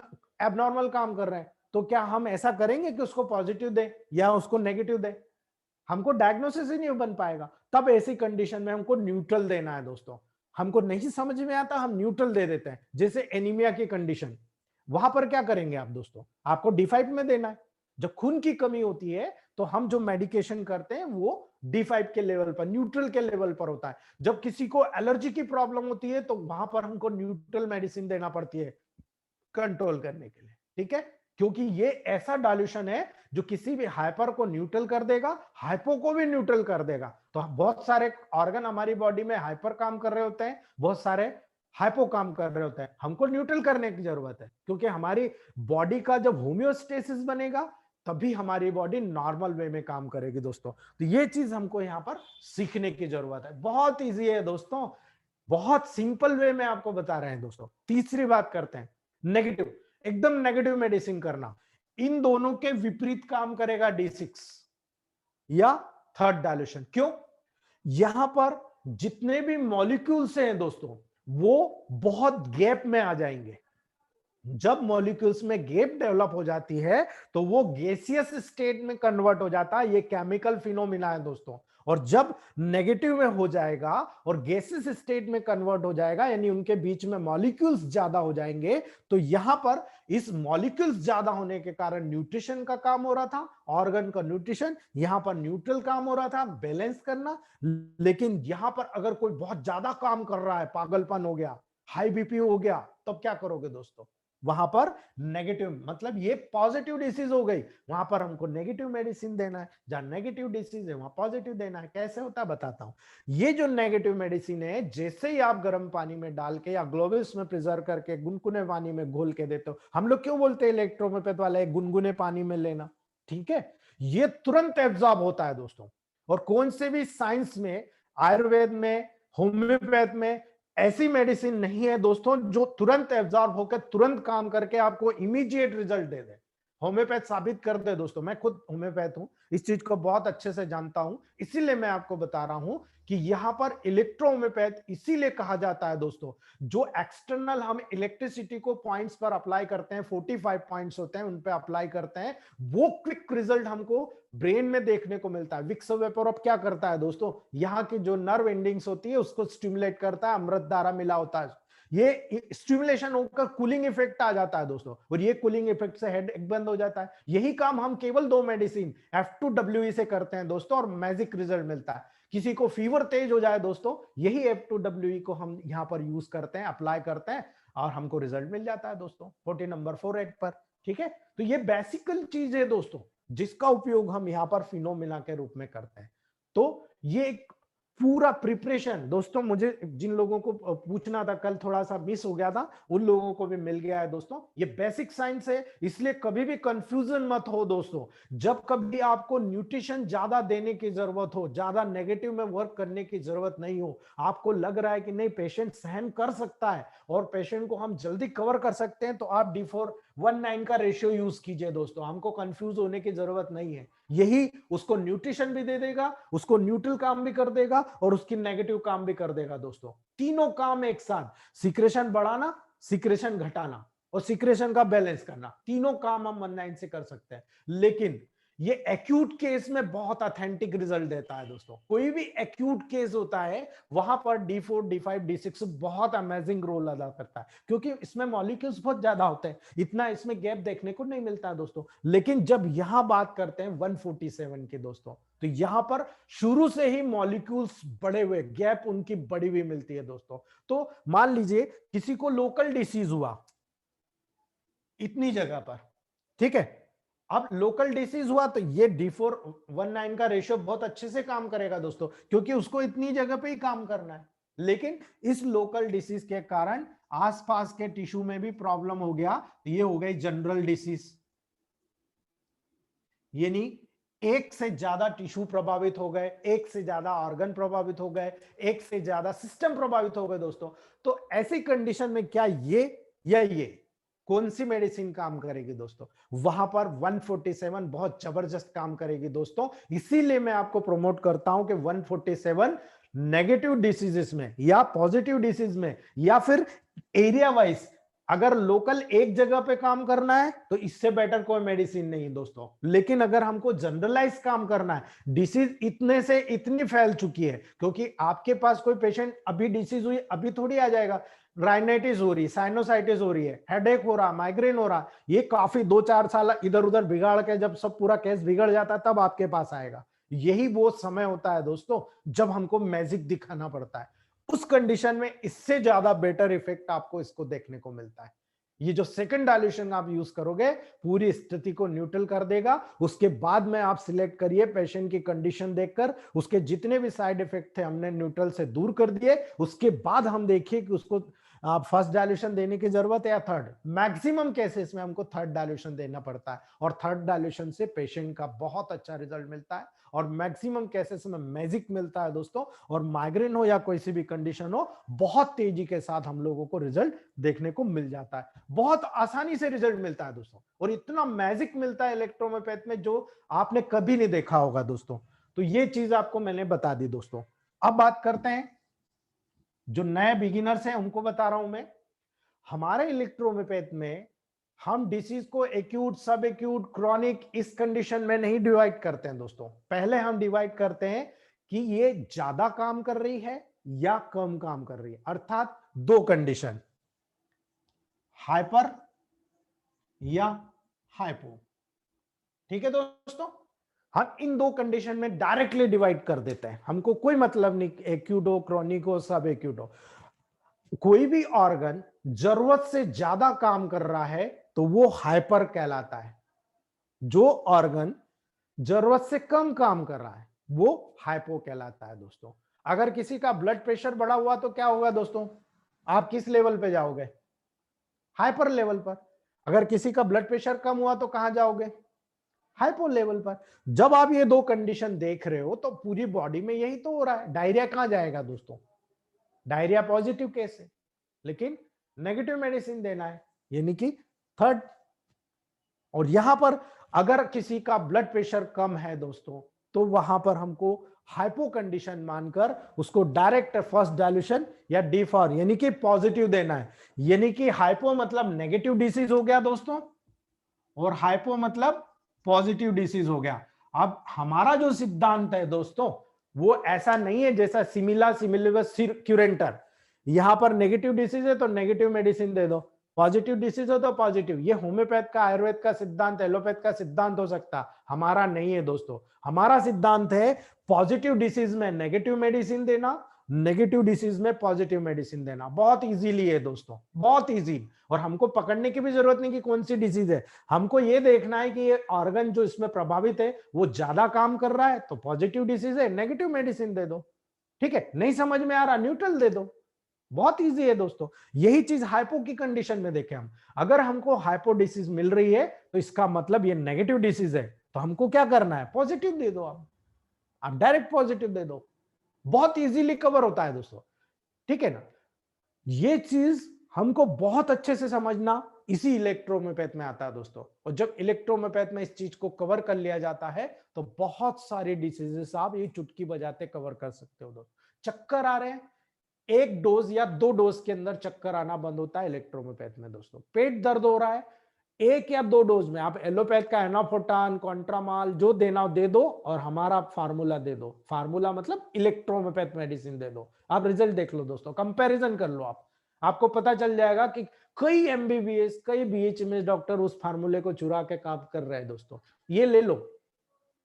एबनॉर्मल काम कर रहे हैं, तो क्या हम ऐसा करेंगे कि उसको पॉजिटिव दे या उसको नेगेटिव दे? हमको डायग्नोसिस ही नहीं बन पाएगा। तब ऐसी कंडीशन में हमको न्यूट्रल देना है दोस्तों। हमको नहीं समझ में आता, हम न्यूट्रल दे देते हैं। जैसे एनीमिया की कंडीशन, वहां पर क्या करेंगे आप दोस्तों? आपको D5 में देना है। जब खून की कमी होती है तो हम जो मेडिकेशन करते हैं वो D5 के लेवल पर, न्यूट्रल के लेवल पर होता है। जब किसी को एलर्जी की प्रॉब्लम होती है तो वहां पर हमको न्यूट्रल मेडिसिन देना पड़ती है कंट्रोल करने के लिए। ठीक है, क्योंकि ये ऐसा डाइल्यूशन है जो किसी भी हाइपर को न्यूट्रल कर देगा, हाइपो को भी न्यूट्रल कर देगा। तो बहुत सारे ऑर्गन हमारी बॉडी में हाइपर काम कर रहे होते हैं, बहुत सारे हाइपो काम कर रहे होते हैं। हमको न्यूट्रल करने की जरूरत है, क्योंकि हमारी बॉडी का जब होम्योस्टेसिस बनेगा तभी हमारी बॉडी नॉर्मल वे में काम करेगी दोस्तों। तो ये चीज हमको यहाँ पर सीखने की जरूरत है। बहुत इजी है दोस्तों, बहुत सिंपल वे में आपको बता रहे हैं दोस्तों। तीसरी बात करते हैं, नेगेटिव, एकदम नेगेटिव मेडिसिन करना। इन दोनों के विपरीत काम करेगा D6 या थर्ड डायल्यूशन। क्यों? यहां पर जितने भी मॉलिक्यूल्स हैं दोस्तों वो बहुत गैप में आ जाएंगे। जब मॉलिक्यूल्स में गैप डेवलप हो जाती है तो वो गैसियस स्टेट में कन्वर्ट हो जाता है। ये केमिकल फिनोमिना है दोस्तों। और जब नेगेटिव में हो जाएगा और गैसियस स्टेट में कन्वर्ट हो जाएगा, यानी उनके बीच में मॉलिक्यूल्स ज्यादा हो जाएंगे, तो यहां पर इस मॉलिक्यूल्स ज्यादा होने के कारण न्यूट्रिशन का काम हो रहा था, ऑर्गन का न्यूट्रिशन, यहां पर न्यूट्रल काम हो रहा था, बैलेंस करना। लेकिन यहां पर अगर कोई बहुत ज्यादा काम कर रहा है, पागलपन हो गया, हाई बीपी हो गया, तब क्या करोगे दोस्तों? वहां पर नेगेटिव, मतलब ये पॉजिटिव डिसीज हो गई, वहां पर हमको नेगेटिव मेडिसिन देना है। जहां नेगेटिव डिसीज है वहां पॉजिटिव देना है। कैसे होता है बताता हूं। ये जो नेगेटिव मेडिसिन है, जैसे ही आप गर्म पानी में डाल के या ग्लोबल्स में प्रिजर्व करके गुनगुने पानी में घोल के देते हो, हम लोग क्यों बोलते हैं इलेक्ट्रोमेपैथ वाले गुनगुने पानी में लेना, ठीक है, ये तुरंत एब्जॉर्ब होता है दोस्तों। और कौन से भी साइंस में, आयुर्वेद में, होम्योपैथ में ऐसी मेडिसिन नहीं है दोस्तों जो तुरंत एब्जॉर्ब होकर तुरंत काम करके आपको इमीडिएट रिजल्ट दे दे। होम्योपैथ साबित कर दे दोस्तों। मैं खुद होम्योपैथ हूं, इस चीज को बहुत अच्छे से जानता हूं, इसीलिए मैं आपको बता रहा हूं कि यहां पर इलेक्ट्रो होम्योपैथ इसीलिए कहा जाता है दोस्तों। जो एक्सटर्नल हम इलेक्ट्रिसिटी को पॉइंट्स पर अप्लाई करते हैं, 45 पॉइंट्स होते हैं, उन पे अप्लाई करते हैं, वो क्विक रिजल्ट हमको ब्रेन में देखने को मिलता है। विक्स वेपोरअप क्या करता है दोस्तों, यहाँ की जो नर्व एंडिंग्स होती है उसको स्टिमुलेट करता है, अमृत धारा मिला होता है, ये स्टिमुलेशन होकर कूलिंग इफेक्ट आ जाता है दोस्तों। और ये कूलिंग इफेक्ट से हेड एक बंद हो जाता है। यही काम हम केवल 2 मेडिसिन F2WE से करते हैं दोस्तों, और मैजिक रिजल्ट मिलता है। किसी को फीवर तेज हो जाए दोस्तों, यही F2WE को हम यहां पर यूज करते हैं, अप्लाई करते हैं, और हमको रिजल्ट मिल जाता है दोस्तों 40 नंबर 48 पर। ठीक है, तो ये बेसिकल चीज है दोस्तों जिसका उपयोग हम यहां पर फिनोमिना के रूप में करते हैं। तो ये एक पूरा प्रिपरेशन दोस्तों, मुझे जिन लोगों को पूछना था कल थोड़ा सा मिस हो गया था, उन लोगों को भी मिल गया है दोस्तों। ये बेसिक साइंस है, इसलिए कभी भी कंफ्यूजन मत हो दोस्तों। जब कभी आपको न्यूट्रिशन ज्यादा देने की जरूरत हो, ज्यादा नेगेटिव में वर्क करने की जरूरत नहीं हो, आपको लग रहा है कि नहीं पेशेंट सहन कर सकता है और पेशेंट को हम जल्दी कवर कर सकते हैं, तो आप D4:1:9 का रेशियो यूज कीजिए दोस्तों। हमको कंफ्यूज होने की जरूरत नहीं है। यही उसको न्यूट्रिशन भी दे देगा, उसको न्यूट्रल काम भी कर देगा, और उसकी नेगेटिव काम भी कर देगा दोस्तों। तीनों काम एक साथ, सिक्रेशन बढ़ाना, सिक्रेशन घटाना और सिक्रेशन का बैलेंस करना, तीनों काम हम 19 से कर सकते हैं। लेकिन ये एक्यूट केस में बहुत ऑथेंटिक रिजल्ट देता है दोस्तों। कोई भी एक्यूट केस होता है वहां पर D4, D5, D6 बहुत अमेजिंग रोल अदा करता है, क्योंकि इसमें मॉलिक्यूल्स बहुत ज्यादा होते हैं, इतना इसमें गैप देखने को नहीं मिलता है दोस्तों। लेकिन जब यहां बात करते हैं 147 की दोस्तों, तो यहां पर शुरू से ही मॉलिक्यूल्स बड़े हुए, गैप उनकी बड़ी हुई मिलती है दोस्तों। तो मान लीजिए किसी को लोकल डिसीज हुआ इतनी जगह पर, ठीक है, अब लोकल डिसीज हुआ तो ये D4:1:9 का रेशियो बहुत अच्छे से काम करेगा दोस्तों, क्योंकि उसको इतनी जगह पे ही काम करना है। लेकिन इस लोकल डिसीज के कारण आसपास के टिश्यू में भी प्रॉब्लम हो गया, तो ये हो गई जनरल डिसीज। यानी एक से ज्यादा टिश्यू प्रभावित हो गए, एक से ज्यादा ऑर्गन प्रभावित हो गए, एक से ज्यादा सिस्टम प्रभावित हो गए दोस्तों। तो ऐसी कंडीशन में क्या ये या ये कौन सी मेडिसिन काम करेगी दोस्तों? वहां पर 147 बहुत जबरदस्त काम करेगी दोस्तों। इसीलिए मैं आपको प्रमोट करता हूं कि 147 नेगेटिव डिसीजेस में या पॉजिटिव डिसीज में या फिर एरिया वाइज, अगर लोकल एक जगह पे काम करना है तो इससे बेटर कोई मेडिसिन नहीं दोस्तों। लेकिन अगर हमको जनरलाइज काम करना है, डिसीज इतने से इतनी फैल चुकी है, क्योंकि आपके पास कोई पेशेंट अभी डिसीज हुई अभी थोड़ी आ जाएगा, राइनाइटिस हो रही है, साइनोसाइटिस हो रही है, हेडेक हो रहा, माइग्रेन हो रहा, ये काफी 2-4 साल इधर उधर बिगाड़ के जब सब पूरा केस बिगड़ जाता है तब आपके पास आएगा। यही वो समय होता है दोस्तों जब हमको मैजिक दिखाना पड़ता है। उस कंडीशन में इससे ज्यादा बेटर इफेक्ट आपको इसको देखने को मिलता है। ये जो सेकंड डायल्यूशन आप यूज करोगे पूरी स्थिति को न्यूट्रल कर देगा। उसके बाद में आप सिलेक्ट करिए पेशेंट की कंडीशन देखकर, उसके जितने भी साइड इफेक्ट थे हमने न्यूट्रल से दूर कर दिए। उसके बाद हम देखिए कि उसको आप फर्स्ट डायल्यूशन देने की जरूरत है या थर्ड। मैक्सिमम केसेस में हमको थर्ड डायल्यूशन देना पड़ता है और थर्ड डायल्यूशन से पेशेंट का बहुत अच्छा रिजल्ट मिलता है और मैक्सिमम केसेस में मैजिक मिलता है दोस्तों। और माइग्रेन हो या कोई सी भी कंडीशन हो, बहुत तेजी के साथ हम लोगों को रिजल्ट देखने को मिल जाता है, बहुत आसानी से रिजल्ट मिलता है दोस्तों। और इतना मैजिक मिलता है इलेक्ट्रोहोम्योपैथ में जो आपने कभी नहीं देखा होगा दोस्तों। तो ये चीज आपको मैंने बता दी दोस्तों। अब बात करते हैं जो नए बिगिनर्स हैं उनको बता रहा हूं मैं। हमारे इलेक्ट्रोहोम्योपैथ में हम डिसीज को एक्यूट, सब एक्यूट, क्रॉनिक इस कंडीशन में नहीं डिवाइड करते हैं दोस्तों। पहले हम डिवाइड करते हैं कि ये ज्यादा काम कर रही है या कम काम कर रही है, अर्थात दो कंडीशन, हाइपर या हाइपो। ठीक है दोस्तों, हम इन दो कंडीशन में डायरेक्टली डिवाइड कर देते हैं, हमको कोई मतलब नहीं एक्यूट हो, क्रॉनिक हो, सब एक्यूट हो। कोई भी ऑर्गन जरूरत से ज्यादा काम कर रहा है तो वो हाइपर कहलाता है। जो ऑर्गन जरूरत से कम काम कर रहा है वो हाइपो कहलाता है दोस्तों। अगर किसी का ब्लड प्रेशर बढ़ा हुआ तो क्या होगा दोस्तों, आप किस लेवल पे जाओगे, हाइपर लेवल पर। अगर किसी का ब्लड प्रेशर कम हुआ तो कहां जाओगे, हाइपो लेवल पर। जब आप ये दो कंडीशन देख रहे हो तो पूरी बॉडी में यही तो हो रहा है। डायरिया कहां जाएगा दोस्तों, डायरिया पॉजिटिव केस है लेकिन नेगेटिव मेडिसिन देना है, यानी कि थर्ड। और यहां पर अगर किसी का ब्लड प्रेशर कम है दोस्तों तो वहां पर हमको हाइपो कंडीशन मानकर उसको डायरेक्ट फर्स्ट डायल्यूशन या D4 यानी कि पॉजिटिव देना है। यानी कि हाइपो मतलब नेगेटिव डिसीज हो गया दोस्तों और हाइपो मतलब पॉजिटिव डिसीज हो गया। अब हमारा जो सिद्धांत है दोस्तों वो ऐसा नहीं है जैसा सिमिला सिमिलिबस क्यूरेंटर। यहां पर नेगेटिव डिसीज है तो नेगेटिव मेडिसिन दे दो, पॉजिटिव डिसीज हो तो पॉजिटिव। ये होम्योपैथ का, आयुर्वेद का सिद्धांत, एलोपैथ का सिद्धांत हो सकता, हमारा नहीं है दोस्तों। हमारा सिद्धांत है पॉजिटिव डिसीज में नेगेटिव मेडिसिन देना, नेगेटिव डिसीज में पॉजिटिव मेडिसिन देना। बहुत इजीली है दोस्तों, बहुत इजी। और हमको पकड़ने की भी जरूरत नहीं कि कौन सी डिसीज है, हमको ये देखना है कि ये ऑर्गन जो इसमें प्रभावित है वो ज्यादा काम कर रहा है तो पॉजिटिव डिसीज है, नेगेटिव मेडिसिन दे दो। ठीक है, नहीं समझ में आ रहा न्यूट्रल दे दो। बहुत इजी है दोस्तों। यही चीज हाइपो की कंडीशन में देखें हम, अगर हमको हाइपो डिसीज मिल रही है तो इसका मतलब ये नेगेटिव डिसीज है, तो हमको क्या करना है, पॉजिटिव दे दो। आप डायरेक्ट पॉजिटिव दे दो, बहुत इजीली कवर होता है दोस्तों। ठीक है ना, ये चीज हमको बहुत अच्छे से समझना इसी इलेक्ट्रोहोम्योपैथ में आता है दोस्तों। और जब इलेक्ट्रोहोम्योपैथ में इस चीज को कवर कर लिया जाता है तो बहुत सारे डिसीजेस आप ये चुटकी बजाते कवर कर सकते हो दोस्तों। चक्कर आ रहे हैं, एक डोज या दो डोज के अंदर चक्कर आना बंद होता है इलेक्ट्रोहोम्योपैथ में दोस्तों। पेट दर्द हो रहा है, एक या दो डोज में आप एलोपैथ का एनाफोटान, कॉन्ट्रामाल जो देना दे दो और हमारा फार्मूला दे दो। फार्मूला मतलब इलेक्ट्रोहोम्योपैथ मेडिसिन दे दो। आप रिजल्ट देख लो दोस्तों, कंपैरिजन कर लो आप, आपको पता चल जाएगा कि कई एमबीबीएस, कई बीएचएमएस डॉक्टर उस फार्मूले को चुरा के काम कर रहे हैं दोस्तों। ये ले लो,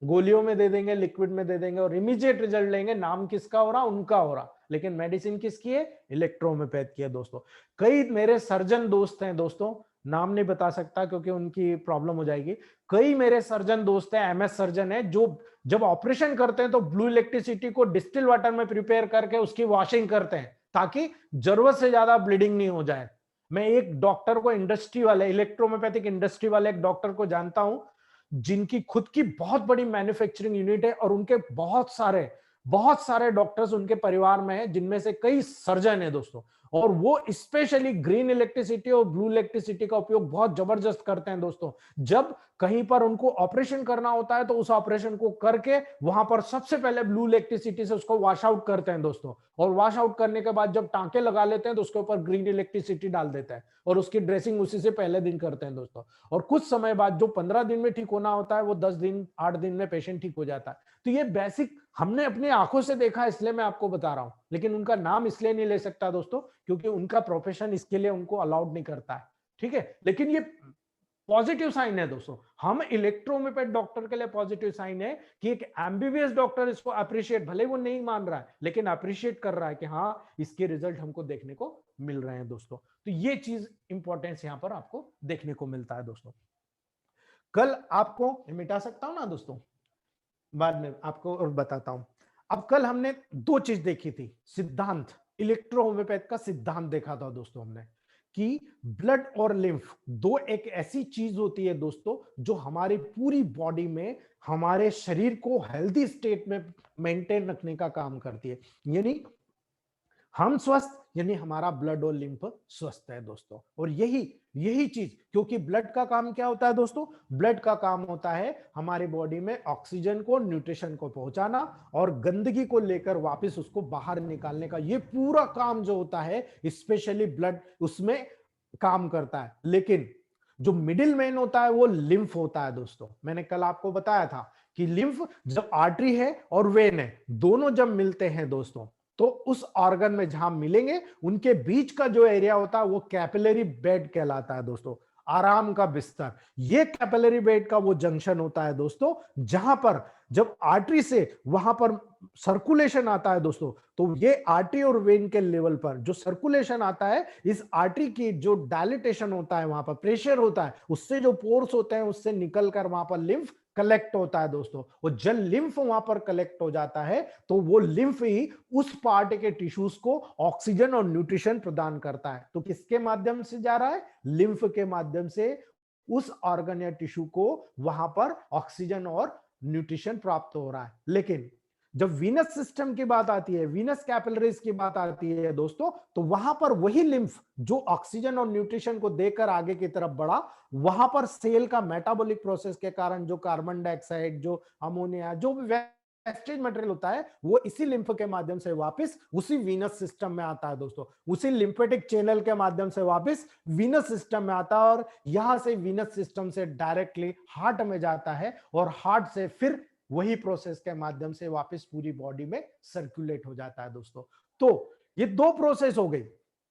गोलियों में दे देंगे, लिक्विड में दे देंगे और इमीडिएट रिजल्ट लेंगे। नाम किसका हो रहा, उनका हो रहा, लेकिन मेडिसिन किसकी है, इलेक्ट्रोहोम्योपैथ की है दोस्तों। कई मेरे सर्जन दोस्त हैं दोस्तों, नाम नहीं बता सकता क्योंकि उनकी प्रॉब्लम हो जाएगी। कई मेरे सर्जन दोस्त हैं, एमएस सर्जन है, जो जब ऑपरेशन करते हैं तो ब्लू इलेक्ट्रिसिटी को डिस्टिल वाटर में प्रिपेयर करके उसकी वॉशिंग करते हैं ताकि जरूरत से ज्यादा ब्लीडिंग नहीं हो जाए। मैं एक डॉक्टर को, इंडस्ट्री वाले, इलेक्ट्रोहोम्योपैथिक इंडस्ट्री वाले एक डॉक्टर को जानता हूं जिनकी खुद की बहुत बड़ी मैन्युफैक्चरिंग यूनिट है और उनके बहुत सारे डॉक्टर्स उनके परिवार में हैं, जिनमें से कई सर्जन हैं दोस्तों। और वो स्पेशली ग्रीन इलेक्ट्रिसिटी और ब्लू इलेक्ट्रिसिटी का उपयोग बहुत जबरदस्त करते हैं दोस्तों। जब कहीं पर उनको ऑपरेशन करना होता है तो उस ऑपरेशन को करके वहां पर सबसे पहले ब्लू इलेक्ट्रिसिटी से उसको वॉश आउट करते हैं दोस्तों। और वॉश आउट करने के बाद जब टांके लगा लेते हैं तो उसके ऊपर ग्रीन इलेक्ट्रिसिटी डाल देते हैं और उसकी ड्रेसिंग उसी से पहले दिन करते हैं दोस्तों। और कुछ समय बाद जो 15 दिन में ठीक होना होता है वो 10 दिन, 8 दिन में पेशेंट ठीक हो जाता है। तो ये बेसिक हमने अपनी आंखों से देखा, इसलिए मैं आपको बता रहा हूं। लेकिन उनका नाम इसलिए नहीं ले सकता दोस्तों क्योंकि उनका प्रोफेशन इसके लिए उनको अलाउड नहीं करता है। ठीक है, लेकिन ये पॉजिटिव साइन है दोस्तों। हम इलेक्ट्रोहोम्योपैथ डॉक्टर के लिए पॉजिटिव साइन है कि एक एमबीबीएस डॉक्टर इसको अप्रिशिएट, भले वो नहीं मान रहा है लेकिन अप्रिशिएट कर रहा है कि हाँ इसके रिजल्ट हमको देखने को मिल रहे हैं दोस्तों। तो ये चीज इंपॉर्टेंस यहां पर आपको देखने को मिलता है दोस्तों। कल आपको मिटा सकता हूं ना दोस्तों, बाद में आपको और बताता हूं। अब कल हमने दो चीज देखी थी, सिद्धांत, इलेक्ट्रोहोम्योपैथ का सिद्धांत देखा था दोस्तों हमने, कि ब्लड और लिम्फ दो एक ऐसी चीज होती है दोस्तों जो हमारी पूरी बॉडी में हमारे शरीर को हेल्दी स्टेट में मेंटेन रखने का काम करती है। यानी हम स्वस्थ यानी हमारा ब्लड और लिम्फ स्वस्थ है दोस्तों। और यही यही चीज, क्योंकि ब्लड का काम क्या होता है दोस्तों, ब्लड का काम होता है हमारी बॉडी में ऑक्सीजन को, न्यूट्रिशन को पहुंचाना और गंदगी को लेकर वापस उसको बाहर निकालने का, ये पूरा काम जो होता है स्पेशली ब्लड उसमें काम करता है। लेकिन जो मिडिल मैन होता है वो लिम्फ होता है दोस्तों। मैंने कल आपको बताया था कि लिम्फ जब आर्टरी है और वेन है दोनों जब मिलते हैं दोस्तों, तो उस ऑर्गन में जहां मिलेंगे उनके बीच का जो एरिया होता है वो कैपिलरी बेड कहलाता है दोस्तों, आराम का बिस्तर। ये कैपिलरी बेड का वो जंक्शन होता है दोस्तों जहां पर जब आर्टरी से वहां पर सर्कुलेशन आता है दोस्तों, तो ये आर्टरी और वेन के लेवल पर जो सर्कुलेशन आता है, इस आर्टरी की जो डायलिटेशन होता है, वहां पर प्रेशर होता है, उससे जो पोर्स होते हैं उससे निकलकर वहां पर लिम्फ कलेक्ट होता है दोस्तों। और जब लिम्फ वहां पर कलेक्ट हो जाता है तो वो लिम्फ ही उस पार्ट के टिश्यूज को ऑक्सीजन और न्यूट्रिशन प्रदान करता है। तो किसके माध्यम से जा रहा है, लिम्फ के माध्यम से उस ऑर्गन या टिश्यू को वहां पर ऑक्सीजन और न्यूट्रिशन प्राप्त हो रहा है। लेकिन जब वीनस सिस्टम की बात आती है, वीनस कैपिलरीज की बात आती है दोस्तों, तो वहां पर वही लिम्फ जो ऑक्सीजन और न्यूट्रिशन को देकर आगे की तरफ बढ़ा, वहां पर सेल का मेटाबॉलिक प्रोसेस के कारण जो कार्बन डाइऑक्साइड, जो अमोनिया, जो भी वेस्टेज मटेरियल होता है, वो इसी लिम्फ के माध्यम से वापस उसी वीनस सिस्टम में आता है दोस्तों। उसी लिम्फेटिक चैनल के माध्यम से वापस वीनस सिस्टम में आता है और यहां से वीनस सिस्टम से डायरेक्टली हार्ट में जाता है और हार्ट से फिर वही प्रोसेस के माध्यम से वापस पूरी बॉडी में सर्कुलेट हो जाता है दोस्तों। तो ये दो प्रोसेस हो गई,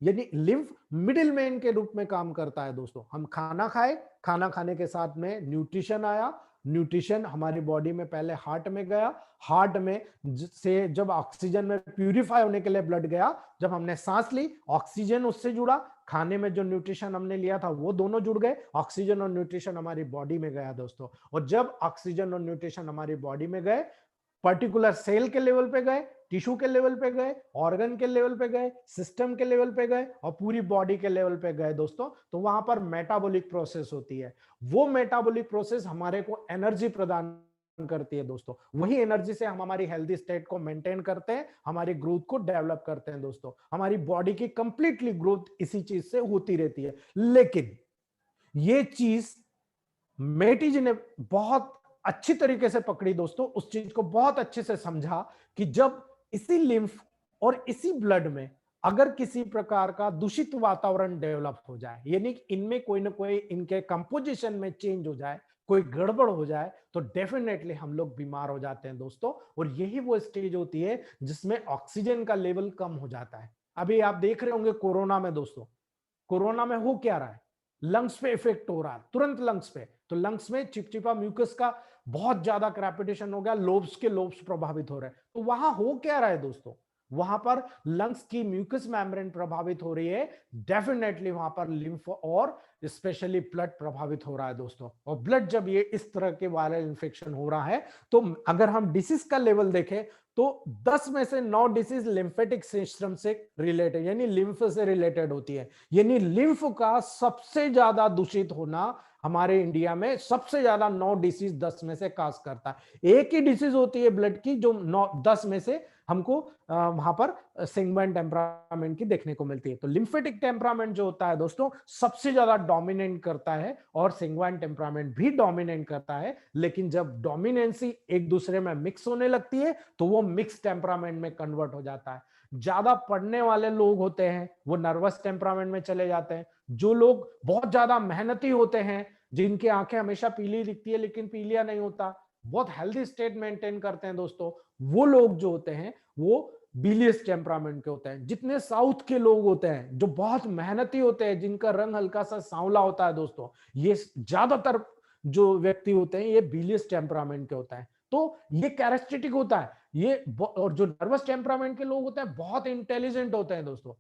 यानी लिम्फ मिडिल मैन के रूप में काम करता है दोस्तों। हम खाना खाए, खाना खाने के साथ में न्यूट्रिशन आया, न्यूट्रिशन हमारी बॉडी में पहले हार्ट में गया, हार्ट में से जब ऑक्सीजन में प्यूरिफाई होने के लिए ब्लड गया, जब हमने सांस ली ऑक्सीजन उससे जुड़ा, खाने में जो न्यूट्रिशन हमने लिया था वो दोनों जुड़ गए, ऑक्सीजन और न्यूट्रिशन हमारी बॉडी में गया दोस्तों। और जब ऑक्सीजन और न्यूट्रिशन हमारी बॉडी में गए, पर्टिकुलर सेल के लेवल पे गए, टिश्यू के लेवल पे गए, ऑर्गन के लेवल पे गए, सिस्टम के लेवल पे गए और पूरी बॉडी के लेवल पे गए दोस्तों, तो वहां पर मेटाबॉलिक प्रोसेस होती है। वो मेटाबॉलिक प्रोसेस हमारे को एनर्जी प्रदान करती है दोस्तों। वही एनर्जी से हम हमारी हेल्दी स्टेट को मेंटेन करते हैं, हमारी ग्रोथ को डेवलप करते हैं दोस्तों। हमारी बॉडी की कंप्लीटली ग्रोथ इसी चीज से होती रहती है। लेकिन ये चीज मेटी जी ने बहुत अच्छी तरीके से पकड़ी दोस्तों, उस चीज को बहुत अच्छे से समझा कि जब इसी लिम्फ और इसी ब्लड में अगर किसी प्रकार का दूषित वातावरण डेवलप हो जाए, यानी इनमें कोई ना कोई इनके कंपोजिशन में चेंज हो जाए, कोई गड़बड़ हो जाए, तो डेफिनेटली हम लोग बीमार हो जाते हैं दोस्तों। और यही वो स्टेज होती है जिसमें ऑक्सीजन का लेवल कम हो जाता है। अभी आप देख रहे होंगे कोरोना में दोस्तों, कोरोना में हो क्या रहा है, लंग्स पे इफेक्ट हो रहा है तुरंत लंग्स पे। तो लंग्स में चिपचिपा म्यूकस का बहुत ज्यादा क्रैपिटेशन हो गया, लोब्स के लोब्स प्रभावित हो रहे हैं। तो वहां हो क्या रहा है दोस्तों, वहां पर लंग्स की म्यूकस मेम्ब्रेन प्रभावित हो रही है, डेफिनेटली वहां पर लिम्फ और स्पेशली ब्लड प्रभावित हो रहा है दोस्तों। और ब्लड जब ये इस तरह के वायरल इंफेक्शन हो रहा है, तो अगर हम डिसीज का लेवल देखें तो 10 में से 9 डिसीज लिम्फेटिक सिस्टम से रिलेटेड यानी लिम्फ से रिलेटेड होती है। यानी लिम्फ का सबसे ज्यादा दूषित होना हमारे इंडिया में सबसे ज्यादा 9 डिसीज 10 में से काज करता है। एक ही डिसीज होती है ब्लड की जो 10 में से हमको वहां पर सेंगुइन टेम्परामेंट की देखने को मिलती है। तो लिम्फेटिक टेम्परामेंट जो होता है दोस्तों सबसे ज्यादा डोमिनेट करता है और सेंगुइन टेम्परामेंट भी डोमिनेट करता है। लेकिन जब डोमिनेंसी एक दूसरे में मिक्स होने लगती है तो वो मिक्स टेम्परामेंट में कन्वर्ट हो जाता है। ज्यादा पढ़ने वाले लोग होते हैं वो नर्वस टेम्परामेंट में चले जाते हैं। जो लोग बहुत ज्यादा मेहनती होते हैं, जिनकी आंखें हमेशा पीली दिखती है लेकिन पीलिया नहीं होता, बहुत हेल्दी स्टेट मेंटेन करते हैं दोस्तों, वो लोग जो होते हैं वो बिलियस टेम्परामेंट के होते हैं। जितने साउथ के लोग होते हैं जो बहुत मेहनती होते हैं, जिनका रंग हल्का सा सांवला होता है दोस्तों, ये ज्यादातर जो व्यक्ति होते हैं ये बिलियस टेम्परामेंट के होता है। तो ये कैरेक्टरिस्टिक होता है ये। और जो नर्वस टेम्परामेंट के लोग होते हैं बहुत इंटेलिजेंट होते हैं दोस्तों,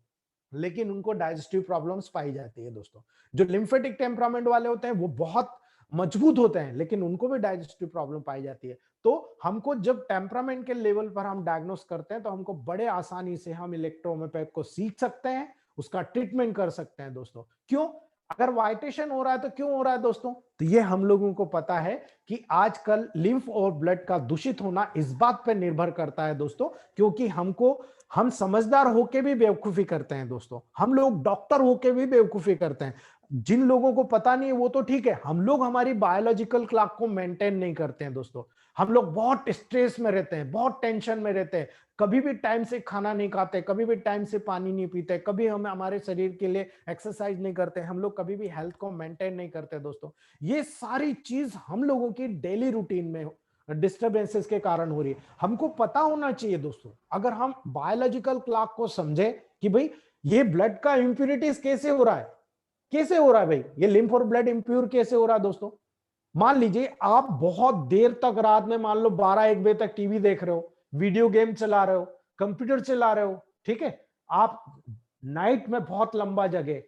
लेकिन उनको डाइजेस्टिव प्रॉब्लम्स पाई जाती है दोस्तों। जो लिम्फेटिक टेम्परामेंट वाले होते हैं वो बहुत मजबूत होते हैं, लेकिन उनको भी डाइजेस्टिव प्रॉब्लम पाई जाती है। तो हमको जब टेम्परामेंट के लेवल पर हम डायग्नोस करते हैं तो हमको बड़े आसानी से हम इलेक्ट्रोहोम्योपैथ को सीख सकते हैं, उसका ट्रीटमेंट कर सकते हैं दोस्तों। क्यों? अगर वाइटेशन हो रहा है तो क्यों हो रहा है दोस्तों? तो ये हम लोगों को पता है कि आजकल लिम्फ और ब्लड का दूषित होना इस बात पर निर्भर करता है दोस्तों, क्योंकि हम समझदार होके भी बेवकूफी करते हैं दोस्तों। हम लोग डॉक्टर होके भी बेवकूफी करते हैं। जिन लोगों को पता नहीं है वो तो ठीक है, हम लोग हमारी बायोलॉजिकल क्लॉक को मेंटेन नहीं करते हैं दोस्तों। हम लोग बहुत स्ट्रेस में रहते हैं, बहुत टेंशन में रहते हैं, कभी भी टाइम से खाना नहीं खाते, कभी भी टाइम से पानी नहीं पीते, कभी हम हमारे शरीर के लिए एक्सरसाइज नहीं करते, हम लोग कभी भी हेल्थ को मेंटेन नहीं करते दोस्तों। ये सारी चीज हम लोगों की डेली रूटीन में डिस्टर्बेंसेस के कारण हो रही है। हमको पता होना चाहिए दोस्तों, अगर हम बायोलॉजिकल क्लॉक को समझे कि भाई ये ब्लड का इंप्यूरिटीज कैसे हो रहा है, कैसे हो रहा है भाई, ये लिम्फ और ब्लड इंप्योर कैसे हो रहा है दोस्तों। मान लीजिए आप बहुत देर तक रात में, मान लो 12-1 बजे तक टीवी देख रहे हो, वीडियो गेम चला रहे हो, कंप्यूटर चला रहे हो, ठीक है, आप नाइट में बहुत लंबा जगे।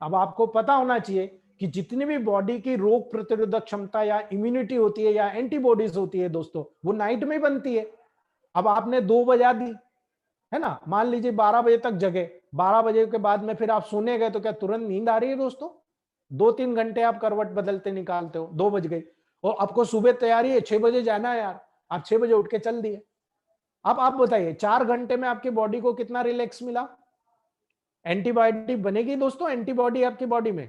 अब आपको पता होना चाहिए कि जितनी भी बॉडी की रोग प्रतिरोधक क्षमता या इम्यूनिटी होती है या एंटीबॉडीज होती है दोस्तों, वो नाइट में बनती है। अब आपने 2 बजा दी, है ना, मान लीजिए 12 बजे तक जगे, 12 बजे के बाद में फिर आप सोने गए तो क्या तुरंत नींद आ रही है दोस्तों? 2-3 घंटे आप करवट बदलते निकालते हो, 2 बज गई और आपको सुबह तैयारी है 6 बजे जाना है यार, आप 6 बजे उठ के चल दिए। अब आप बताइए 4 घंटे में आपकी बॉडी को कितना रिलैक्स मिला? एंटीबॉडी बनेगी दोस्तों? एंटीबॉडी आपकी बॉडी में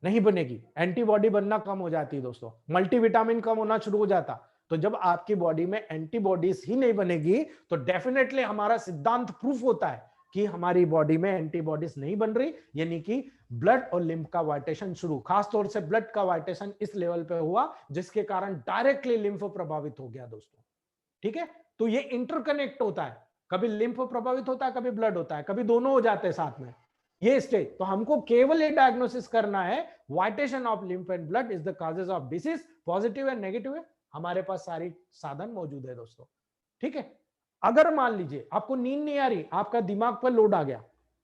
नहीं बनेगी, एंटीबॉडी बनना कम हो जाती है दोस्तों, मल्टीविटामिन कम होना शुरू हो जाता। तो जब आपकी बॉडी में एंटीबॉडीज ही नहीं बनेगी तो डेफिनेटली हमारा सिद्धांत प्रूफ होता है कि हमारी बॉडी में एंटीबॉडीज नहीं बन रही, यानी कि ब्लड और लिम्फ का वाइटेशन शुरू, खासतौर से ब्लड का वाइटेशन इस लेवल पे हुआ जिसके कारण डायरेक्टली लिम्फ प्रभावित हो गया दोस्तों। ठीक है, तो ये इंटरकनेक्ट होता है, कभी लिम्फ प्रभावित होता है, कभी ब्लड होता है, कभी दोनों हो जाते हैं साथ में, ये स्टेज। तो हमको केवल ये डायग्नोसिस करना है, vitiation of lymph and blood is the causes of disease, positive and negative है, हमारे पास सारी साधन मौजूद है दोस्तों। ठीक है, अगर मान लीजिए आपको नींद नहीं आ रही, आपका दिमाग पर लोड आ गया,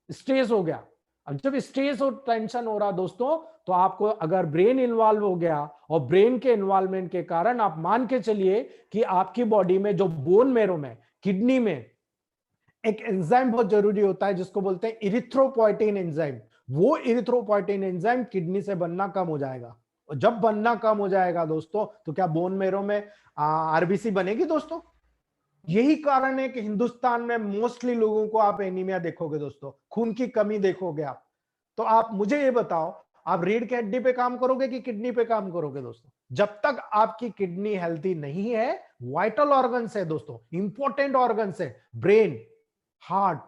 स्ट्रेस हो गया, अब जब स्ट्रेस और टेंशन हो रहा दोस्तों, तो आपको अगर ब्रेन इन्वॉल्व हो गया और ब्रेन के इन्वॉल्वमेंट के कारण आप मान के चलिए कि आपकी बॉडी में जो बोन मेरो में, किडनी में एक एंजाइम बहुत जरूरी होता है जिसको बोलते हैं इरिथ्रोपोइटिन एंजाइम, वो इरिथ्रोपोइटिन एंजाइम किडनी से बनना कम हो जाएगा। और जब बनना कम हो जाएगा दोस्तों, तो क्या बोन मेरो में आरबीसी बनेगी दोस्तों? यही कारण है कि हिंदुस्तान में मोस्टली लोगों को आप एनीमिया देखोगे दोस्तों, खून की कमी देखोगे आप। तो आप मुझे ये बताओ, आप रीढ़ की हड्डी पे काम करोगे कि किडनी पे काम करोगे दोस्तों? जब तक आपकी किडनी हेल्थी नहीं है, वाइटल ऑर्गन्स है दोस्तों, इंपॉर्टेंट ऑर्गन्स है, ब्रेन, हार्ट,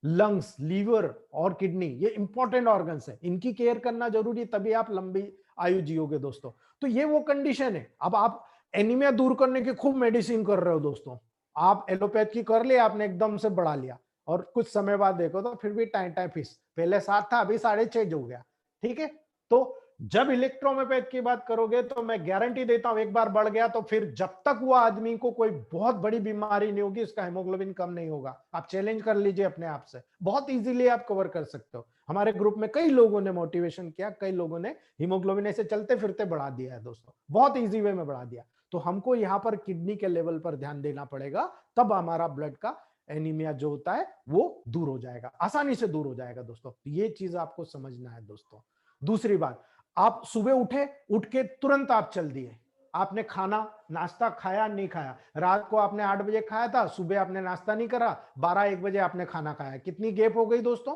लंग्स, लीवर और किडनी, ये इंपॉर्टेंट ऑर्गन्स है, इनकी केयर करना जरूरी, तभी आप लंबी आयु जियोगे दोस्तों। तो ये वो कंडीशन है। अब आप एनीमिया दूर करने की खूब मेडिसिन कर रहे हो दोस्तों, आप एलोपैथ की कर लिया आपने, एकदम से बढ़ा लिया, और कुछ समय बाद देखो तो फिर भी टाइम टाइम फीस, पहले 7 था अभी 6.5 हो गया। ठीक है, तो जब इलेक्ट्रोहोम्योपैथ की बात करोगे तो मैं गारंटी देता हूं, एक बार बढ़ गया तो फिर जब तक वो आदमी को कोई बहुत बड़ी बीमारी नहीं होगी, उसका हेमोग्लोबिन कम नहीं होगा। आप चैलेंज कर लीजिए अपने आप से, बहुत इजीली आप कवर कर सकते हो। हमारे ग्रुप में कई लोगों ने मोटिवेशन किया, कई लोगों ने हीमोग्लोबिन ऐसे चलते फिरते बढ़ा दिया है दोस्तों, बहुत इजी वे में बढ़ा दिया। तो हमको यहाँ पर किडनी के लेवल पर ध्यान देना पड़ेगा, तब हमारा ब्लड का एनीमिया जो होता है वो दूर हो जाएगा, आसानी से दूर हो जाएगा दोस्तों। ये चीज आपको समझना है दोस्तों। दूसरी बात, आप सुबह उठे, उठ के तुरंत आप चल दिए, आपने खाना नाश्ता खाया नहीं खाया, रात को आपने 8 बजे खाया था, सुबह आपने नाश्ता नहीं करा, 12-1 बजे आपने खाना खाया, कितनी गैप हो गई दोस्तों?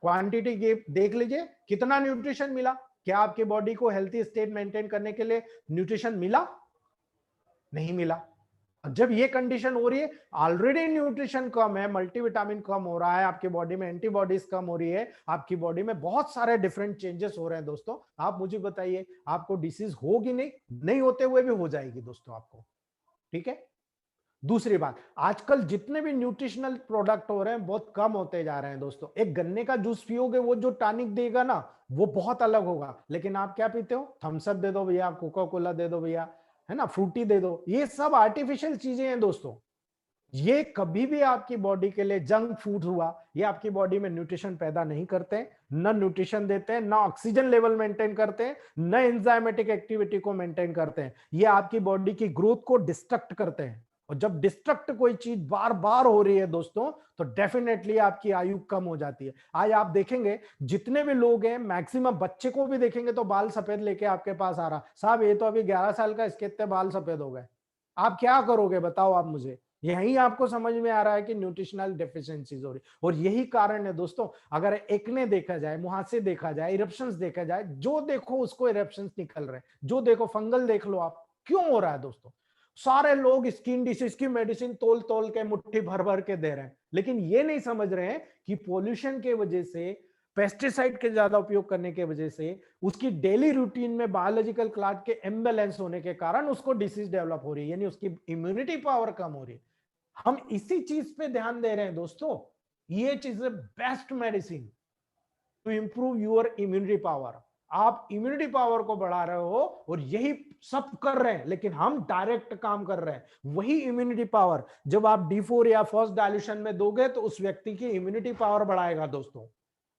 क्वांटिटी गैप देख लीजिए, कितना न्यूट्रिशन मिला? क्या आपकी बॉडी को हेल्थी स्टेट मेंटेन करने के लिए न्यूट्रिशन मिला? नहीं मिला। जब ये कंडीशन हो रही है, ऑलरेडी न्यूट्रिशन कम है, मल्टीविटामिन कम हो रहा है, आपकी बॉडी में एंटीबॉडीज कम हो रही है, आपकी बॉडी में बहुत सारे डिफरेंट चेंजेस हो रहे हैं दोस्तों। आप मुझे बताइए, आपको डिसीज होगी नहीं, नहीं होते हुए भी हो जाएगी दोस्तों आपको। ठीक है, दूसरी बात, आजकल जितने भी न्यूट्रिशनल प्रोडक्ट हो रहे हैं बहुत कम होते जा रहे हैं दोस्तों। एक गन्ने का जूस पियोगे, वो जो टॉनिक देगा ना वो बहुत अलग होगा, लेकिन आप क्या पीते हो? थम्स अप दे दो भैया, कोका कोला दे दो भैया, है ना, फ्रूटी दे दो। ये सब आर्टिफिशियल चीजें हैं दोस्तों। ये कभी भी आपकी बॉडी के लिए, जंक फूड हुआ, ये आपकी बॉडी में न्यूट्रिशन पैदा नहीं करते, न न्यूट्रिशन देते हैं, न ऑक्सीजन लेवल मेंटेन करते हैं, न एंजाइमेटिक एक्टिविटी को मेंटेन करते हैं। ये आपकी बॉडी की ग्रोथ को डिस्ट्रक्ट करते हैं। और जब डिस्ट्रक्ट कोई चीज बार बार हो रही है दोस्तों, तो डेफिनेटली आपकी आयु कम हो जाती है। आज आप देखेंगे जितने भी लोग हैं, मैक्सिमम बच्चे को भी देखेंगे तो बाल सफेद लेके आपके पास आ रहा, साहब ये तो अभी 11 साल का, इसके इतने बाल सफेद हो गए। आप क्या करोगे बताओ आप मुझे? यही आपको समझ में आ रहा है कि न्यूट्रिशनल डेफिशिएंसीज हो रही, और यही कारण है दोस्तों। अगर एक्ने देखा जाए, मुहासे देखा जाए, इरप्शंस देखा जाए, जो देखो उसको इरप्शंस निकल रहे हैं, जो देखो फंगल देख लो आप, क्यों हो रहा है दोस्तों? सारे लोग स्किन डिसीज की मेडिसिन तोल तोल के मुट्ठी भर भर के दे रहे हैं, लेकिन ये नहीं समझ रहे हैं कि पोल्यूशन के वजह से, पेस्टिसाइड के ज्यादा उपयोग करने के वजह से, उसकी डेली रूटीन में बायोलॉजिकल क्लॉक के इम्बैलेंस होने के कारण उसको डिसीज डेवलप हो रही है, यानी उसकी इम्यूनिटी पावर कम हो रही है। हम इसी चीज पे ध्यान दे रहे हैं दोस्तों। ये चीज best medicine to improve your immunity power. आप इम्यूनिटी पावर को बढ़ा रहे हो, और यही सब कर रहे हैं, लेकिन हम डायरेक्ट काम कर रहे हैं। वही इम्यूनिटी पावर जब आप D4 या फर्स्ट डाइल्यूशन में दोगे तो उस व्यक्ति की इम्यूनिटी पावर बढ़ाएगा दोस्तों।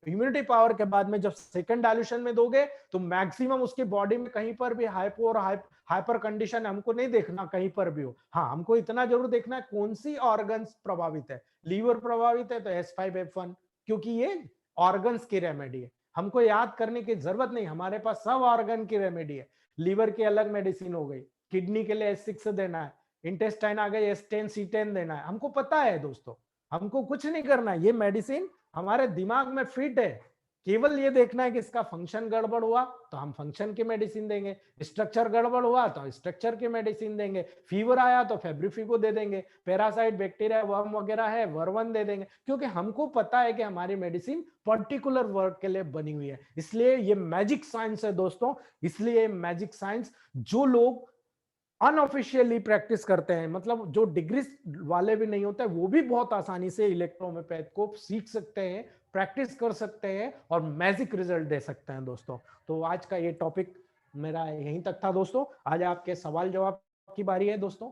इम्यूनिटी पावर के बाद में जब सेकंड डाइल्यूशन में दोगे तो मैक्सिमम उसकी बॉडी में कहीं पर भी हाइपो और हाइपर कंडीशन हमको नहीं देखना कहीं पर भी हो। हाँ, हमको इतना जरूर देखना है कौन सी ऑर्गन्स प्रभावित है। लीवर प्रभावित है तो S5F1, क्योंकि ये ऑर्गन्स की रेमेडी है। हमको याद करने की जरूरत नहीं, हमारे पास सब ऑर्गन की रेमेडी है। लीवर की अलग मेडिसिन हो गई, किडनी के लिए S6 देना है, इंटेस्टाइन आ गई S10 C10 देना है, हमको पता है दोस्तों। हमको कुछ नहीं करना है, ये मेडिसिन हमारे दिमाग में फिट है। केवल ये देखना है कि इसका फंक्शन गड़बड़ हुआ तो हम फंक्शन की मेडिसिन देंगे, स्ट्रक्चर गड़बड़ हुआ तो स्ट्रक्चर की मेडिसिन देंगे, फीवर आया तो फेब्रिफिको दे देंगे, पैरासाइट बैक्टीरिया वर्म वगैरह है वर्वन दे देंगे, क्योंकि हमको पता है कि हमारी मेडिसिन पर्टिकुलर वर्क के लिए बनी हुई है। इसलिए ये मैजिक साइंस है दोस्तों। इसलिए मैजिक साइंस जो लोग अनऑफिशियली प्रैक्टिस करते हैं, मतलब जो डिग्री वाले भी नहीं होते, वो भी बहुत आसानी से इलेक्ट्रोहोम्योपैथ को सीख सकते हैं, प्रैक्टिस कर सकते हैं और मैजिक रिजल्ट दे सकते हैं दोस्तों। तो आज का ये टॉपिक मेरा यहीं तक था दोस्तों। आज आपके सवाल जवाब की बारी है दोस्तों।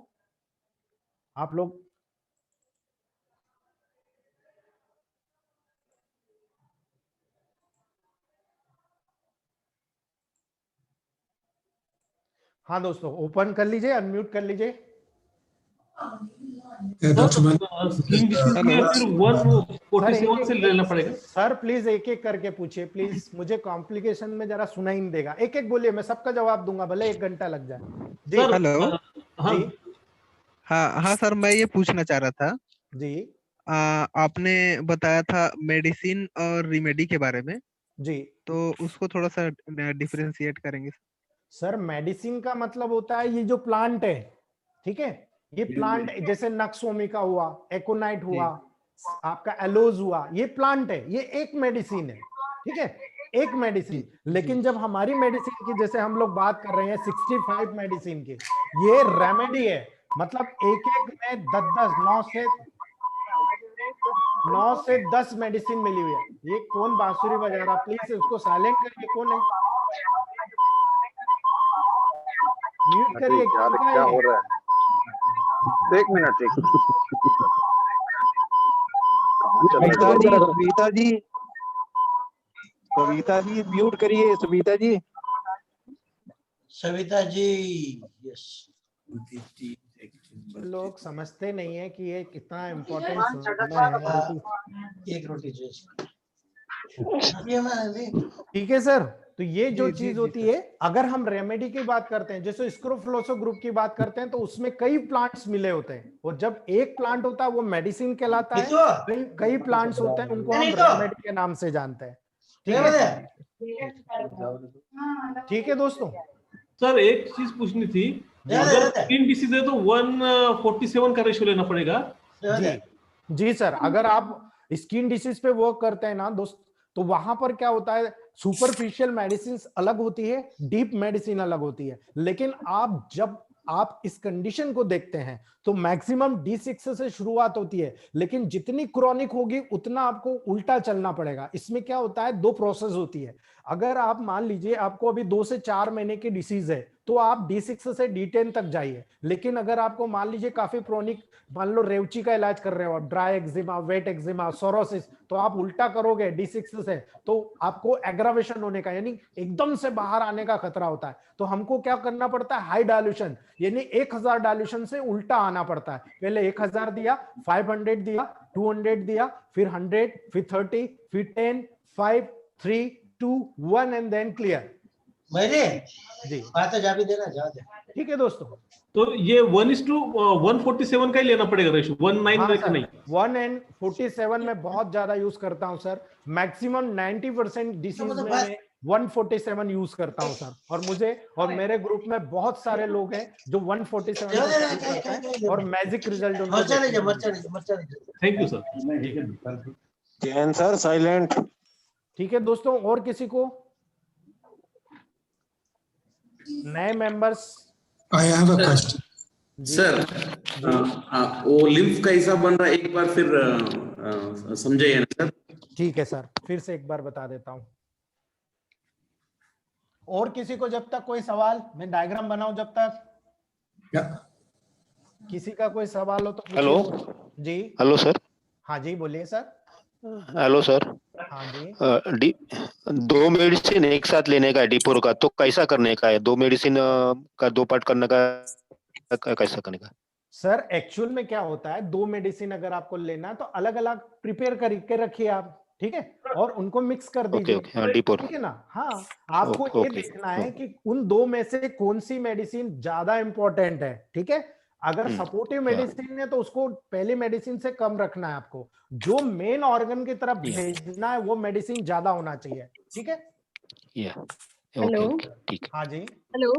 आप लोग हाँ दोस्तों, ओपन कर लीजिए, अनम्यूट कर लीजिए। स्किन डिसीज में फिर 147 से लेना पड़ेगा। सर प्लीज एक एक करके पूछिए प्लीज, मुझे कॉम्प्लिकेशन में जरा सुनाई नहीं देगा। एक एक बोलिए, मैं सबका जवाब दूंगा भले 1 घंटा लग जाए। जी हेलो। हाँ जी हाँ सर, मैं ये पूछना चाह रहा था। जी आपने बताया था मेडिसिन और रेमेडी के बारे में, जी तो उसको थोड़ा सा डिफरेंशिएट करेंगे। सर, मेडिसिन का मतलब होता है ये जो प्लांट है, ठीक है, ये प्लांट जैसे नक्सोमिका हुआ, एकोनाइट हुआ, आपका एलोज हुआ, ये प्लांट है, ये एक मेडिसिन है, ठीक है, एक मेडिसिन। लेकिन जब हमारी मेडिसिन की जैसे हम लोग बात कर रहे हैं 65 मेडिसिन की, ये रेमेडी है। मतलब एक एक में 10-10 9 से 10 मेडिसिन मिली हुई है। ये कौन बांसुरी बजा रहा, प्लीज उसको साइलेंट करिए। कौन है? म्यूट करिए। क्या हो रहा है? 1 मिनट। सविता जी म्यूट करिए। सविता जी यस। लोग समझते नहीं है कि ये कितना इम्पोर्टेंट है। एक रोटी ठीक है सर, तो ये जो चीज होती है, अगर हम रेमेडी की बात करते हैं, जैसे स्क्रोफ्लोसो ग्रुप की बात करते हैं, तो उसमें कई प्लांट्स मिले होते हैं, और जब एक प्लांट होता है वो मेडिसिन कहलाता है। कई प्लांट्स होते हैं उनको हम रेमेडी के नाम से जानते हैं। ठीक है दोस्तों। सर एक चीज पूछनी थी, अगर स्किन डिसीज है तो 147 का रेशियो लेना पड़ेगा। जी सर, अगर आप स्किन डिसीज पे वर्क करते हैं ना दोस्त, तो वहां पर क्या होता है, सुपरफिशियल मेडिसिन अलग होती है, डीप मेडिसिन अलग होती है। लेकिन आप जब आप इस कंडीशन को देखते हैं तो मैक्सिमम D6 से शुरुआत होती है, लेकिन जितनी क्रॉनिक होगी उतना आपको उल्टा चलना पड़ेगा। इसमें क्या होता है, दो प्रोसेस होती है। अगर आप मान लीजिए आपको अभी 2 से 4 महीने की डिसीज है तो आप D6 से D10 तक जाइए। लेकिन अगर आपको मान लीजिए काफी क्रॉनिक, मान लो रेवची का इलाज कर रहे हो आप, dry eczema, wet eczema, psoriasis, तो आप उल्टा करोगे D6 से तो आपको एग्रावेशन होने का, यानी एकदम से बाहर आने का खतरा होता है। तो हमको क्या करना पड़ता है, हाई डायल्यूशन, यानी 1000 डायल्यूशन से उल्टा आना पड़ता है। पहले 1000 दिया, 500 दिया, 200 दिया, फिर 100, फिर 30, फिर 10, 5, 3, 2, 1 एंड देन क्लियर। मेरे जी बात जा भी देना, जा दे। ठीक है दोस्तों। तो ये 1:147 का ही लेना पड़ेगा रेशो, 19 का नहीं। 1:47 में बहुत ज्यादा यूज करता हूं सर, मैक्सिमम 90% डिसीज में मैं 147 यूज करता हूं सर। और मुझे और मेरे ग्रुप में बहुत सारे लोग हैं जो 147 यूज करते हैं और मैजिक रिजल्ट उनको thank you sir. Jain sir silent. ठीक है दोस्तों, और किसी को नए members? I have a question. Sir वो लिम्फ कैसा बन रहा है एक बार फिर समझाइए ना सर। ठीक है सर, फिर से एक बार बता देता हूं। और किसी को जब तक कोई सवाल, मैं डायग्राम बनाऊं जब तक, Yeah. किसी का कोई सवाल हो तो हेलो जी। Hello sir. हाँ जी बोलिए सर। Hello sir. हाँ जी। दो मेडिसिन एक साथ लेने का है डिपोर का, तो कैसा करने का है? दो मेडिसिन का 2 पार्ट करने का, कैसा करने का? सर एक्चुअल में क्या होता है, 2 मेडिसिन अगर आपको लेना है तो अलग अलग प्रिपेयर करके रखिए आप, ठीक है, और उनको मिक्स कर दीजिए। ओके डिपोर, ठीक है ना। हाँ, आपको ये देखना है कि उन 2 में से कौन सी मेडिसिन ज्यादा इंपॉर्टेंट है। ठीक है, अगर सपोर्टिव मेडिसिन है तो उसको पहले मेडिसिन से कम रखना है आपको। जो मेन ऑर्गन की तरफ भेजना है वो मेडिसिन ज्यादा होना चाहिए। ठीक है। हेलो ठीक है। हाँ जी। हेलो।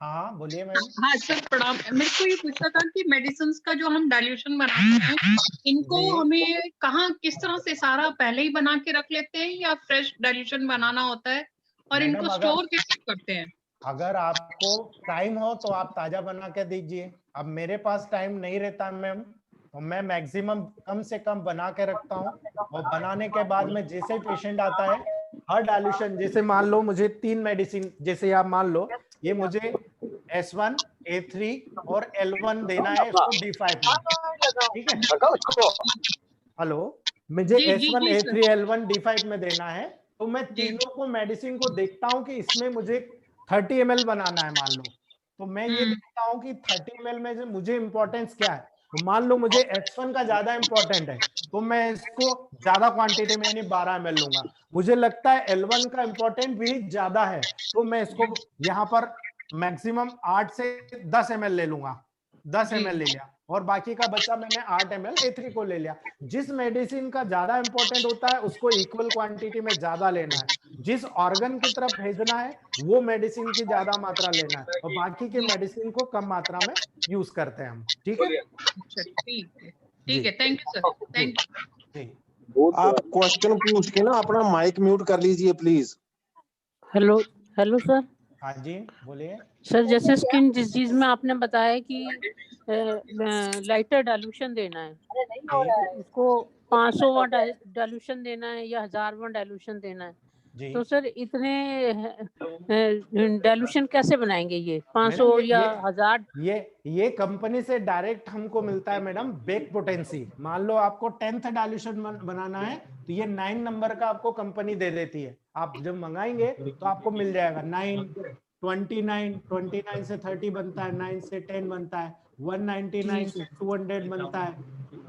हाँ बोलिए मैम। हाँ सर प्रणाम। मेरे को ये पूछना था कि मेडिसिन का जो हम डाइल्यूशन बनाते हैं, इनको हमें कहाँ किस तरह से, सारा पहले ही बना के रख लेते हैं या फ्रेश डाइल्यूशन बनाना होता है, और इनको स्टोर कैसे करते हैं? अगर आपको टाइम हो तो आप ताजा बना के दीजिए। अब मेरे पास टाइम नहीं रहता मैम, तो मैं मैक्सिमम कम से कम बना के रखता हूँ, और बनाने के बाद में जैसे ही पेशेंट आता है हर डाइल्यूशन, जैसे मान लो मुझे 3 मेडिसिन, जैसे आप मान लो ये मुझे S1, A3 और L1 देना है इसको D5 में। ठीक है, हेलो, मुझे S1, A3, L1 D5 में देना है, तो मैं तीनों को मेडिसिन को देखता हूं कि इसमें मुझे 30 ml बनाना है मान लो, तो मैं ये देखता हूं कि 30 ml में से मुझे इंपॉर्टेंस क्या है। तो मान लो मुझे S1 का ज्यादा इंपॉर्टेंट है तो मैं इसको ज्यादा क्वांटिटी में यानी 12 ml लूंगा। मुझे लगता है L1 का इंपॉर्टेंट भी ज्यादा है तो मैं इसको यहाँ पर मैक्सिमम 8 से 10 ml ले लूंगा। 10 ml ले लिया और बाकी का बचा मैंने 8 ml A3 को ले लिया। जिस मेडिसिन का ज्यादा इंपॉर्टेंट होता है उसको इक्वल क्वांटिटी में ज्यादा लेना है, जिस ऑर्गन की तरफ भेजना है वो मेडिसिन की ज्यादा मात्रा लेना है, और बाकी के मेडिसिन को कम मात्रा में यूज करते हैं हम। ठीक है, ठीक है, thank you sir, thank you. आप क्वेश्चन पूछ के ना अपना माइक म्यूट कर लीजिए प्लीज। Hello hello sir. हाँ जी बोलिए सर। जैसे स्किन डिजीज में आपने बताया कि लाइटर डाइल्यूशन देना है, उसको 500 वाट डाइल्यूशन देना है या 1000 वाट डाइल्यूशन देना है, तो सर इतने डाइल्यूशन कैसे बनाएंगे? ये 500 या 1000? ये कंपनी से डायरेक्ट हमको मिलता है मैडम, बेक पोटेंसी। मान लो आपको 10th डाइल्यूशन बनाना है तो ये 9 नंबर का आपको कंपनी दे देती है। आप जब मंगाएंगे तो आपको मिल जाएगा 9, 29 से 30 बनता है, 9 से 10 बनता है, 199 से 200 बनता है,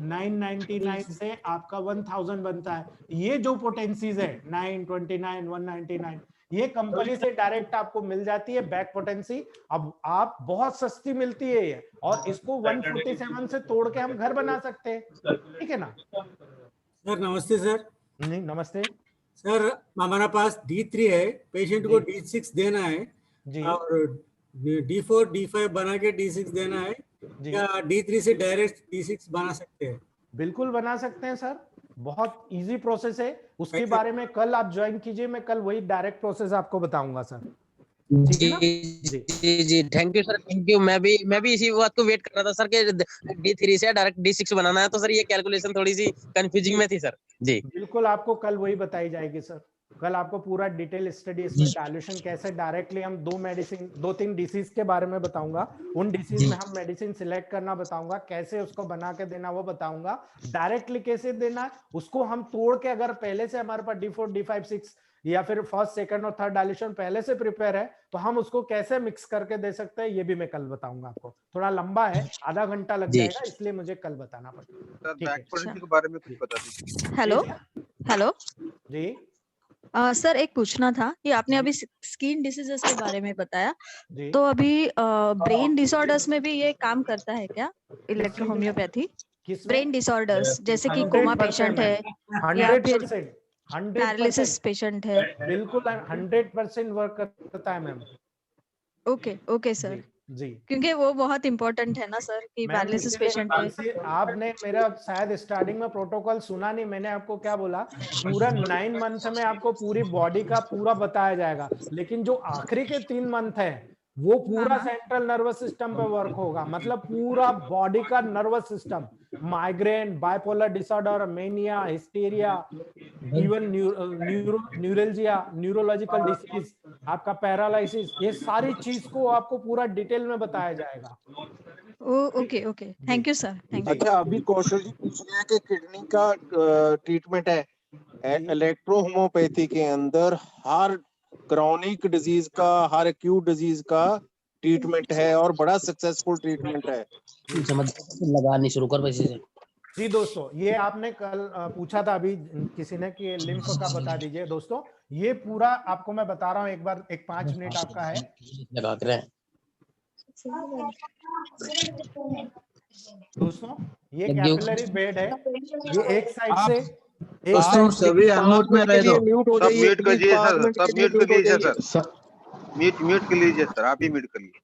999 से आपका 1000 बनता है। ये जो पोटेंसीज है 9, 29, 199, ये कंपनी से डायरेक्ट आपको मिल जाती है बैक पोटेंसी। अब आप बहुत सस्ती मिलती है ये, और इसको 147 से तोड़ के हम घर बना सकते हैं। ठीक है ना सर नमस्ते सर। नहीं नमस्ते सर, हमारा पास D3 है, पेशेंट को D6 देना है जी, और D4 D5 बना के D6 देना है, क्या D3 से डायरेक्ट D6 बना सकते हैं? बिल्कुल बना सकते हैं सर, बहुत इजी प्रोसेस है। उसके बारे में कल आप ज्वाइन कीजिए, मैं कल वही डायरेक्ट प्रोसेस आपको बताऊंगा सर। ठीक है ना? जी thank you sir, thank you. मैं भी इसी बात को वेट कर रहा था सर कि D3 से डायरेक्ट D6 बनाना है, तो सर ये कैलकुलेशन थोड़ी सी कंफ्यूजिंग में थी सर जी। बिल्कुल आपको कल वही बताई जाएगी सर, कल आपको पूरा डिटेल स्टडी इसमें डायल्यूशन कैसे डायरेक्टली हम 2-3 डिसीज के बारे में बताऊंगा, उन डिसीज में हम मेडिसिन सिलेक्ट करना बताऊंगा, कैसे उसको बना के देना वो बताऊंगा, डायरेक्टली कैसे देना है उसको हम तोड़ के, अगर पहले से हमारे पास D4 D5 6 या फिर फर्स्ट सेकंड और थर्ड डायल्यूशन पहले से प्रिपेयर है तो हम उसको कैसे मिक्स करके दे सकते हैं, ये भी मैं कल बताऊंगा आपको। थोड़ा लंबा है, आधा घंटा लग जाएगा, इसलिए मुझे कल बताना पड़ेगा। बैक पोटेंशियल के बारे में कुछ बता दीजिए। हेलो हेलो जी सर, एक पूछना था कि आपने अभी स्किन डिसीजेस के बारे में बताया, जी। तो अभी ब्रेन डिसऑर्डर्स में भी ये काम करता है क्या इलेक्ट्रो होम्योपैथी? ब्रेन डिसऑर्डर्स जैसे कि कोमा पेशेंट है या फिर 100% पैरालिसिस पेशेंट है? बिल्कुल 100% वर्क करता है मैम। ओके सर जी क्योंकि वो बहुत इम्पोर्टेंट है ना सर कि पैरालिसिस पेशेंट है। आपने मेरा शायद स्टार्टिंग में प्रोटोकॉल सुना नहीं, मैंने आपको क्या बोला, पूरा 9 मंथ में आपको पूरी बॉडी का पूरा बताया जाएगा, लेकिन जो आखिरी के 3 मंथ है वो पूरा सेंट्रल नर्वस सिस्टम पे वर्क होगा, मतलब पूरा बॉडी का nervous system, migraine, bipolar disorder, mania, hysteria, even neuralgia, neurological disease, आपका पैरालिसिस, ये सारी चीज को आपको पूरा डिटेल में बताया जाएगा। Okay thank you sir, thank you. अच्छा, अभी कौशल जी पूछ रहे हैं कि किडनी का ट्रीटमेंट है इलेक्ट्रो होम्योपैथी के अंदर, हर क्रॉनिक डिजीज का, हर एक्यूट डिजीज का ट्रीटमेंट है और बड़ा सक्सेसफुल ट्रीटमेंट है। लगानी शुरू कर वैसे से। जी दोस्तों, ये आपने कल पूछा था अभी किसी ने कि लिम्फ का बता दीजिए। दोस्तों ये पूरा आपको मैं बता रहा हूँ, एक बार 5 मिनट आपका है। दोस्तों ये कैपिलरी बेड है, ये एक साइड से दोस्तों सभी अनम्यूट में रह दो, म्यूट हो सब जाइए, म्यूट कर दीजिए सर, सब म्यूट कर दीजिए सर, म्यूट कर लीजिए सर, आप ही म्यूट कर लीजिए।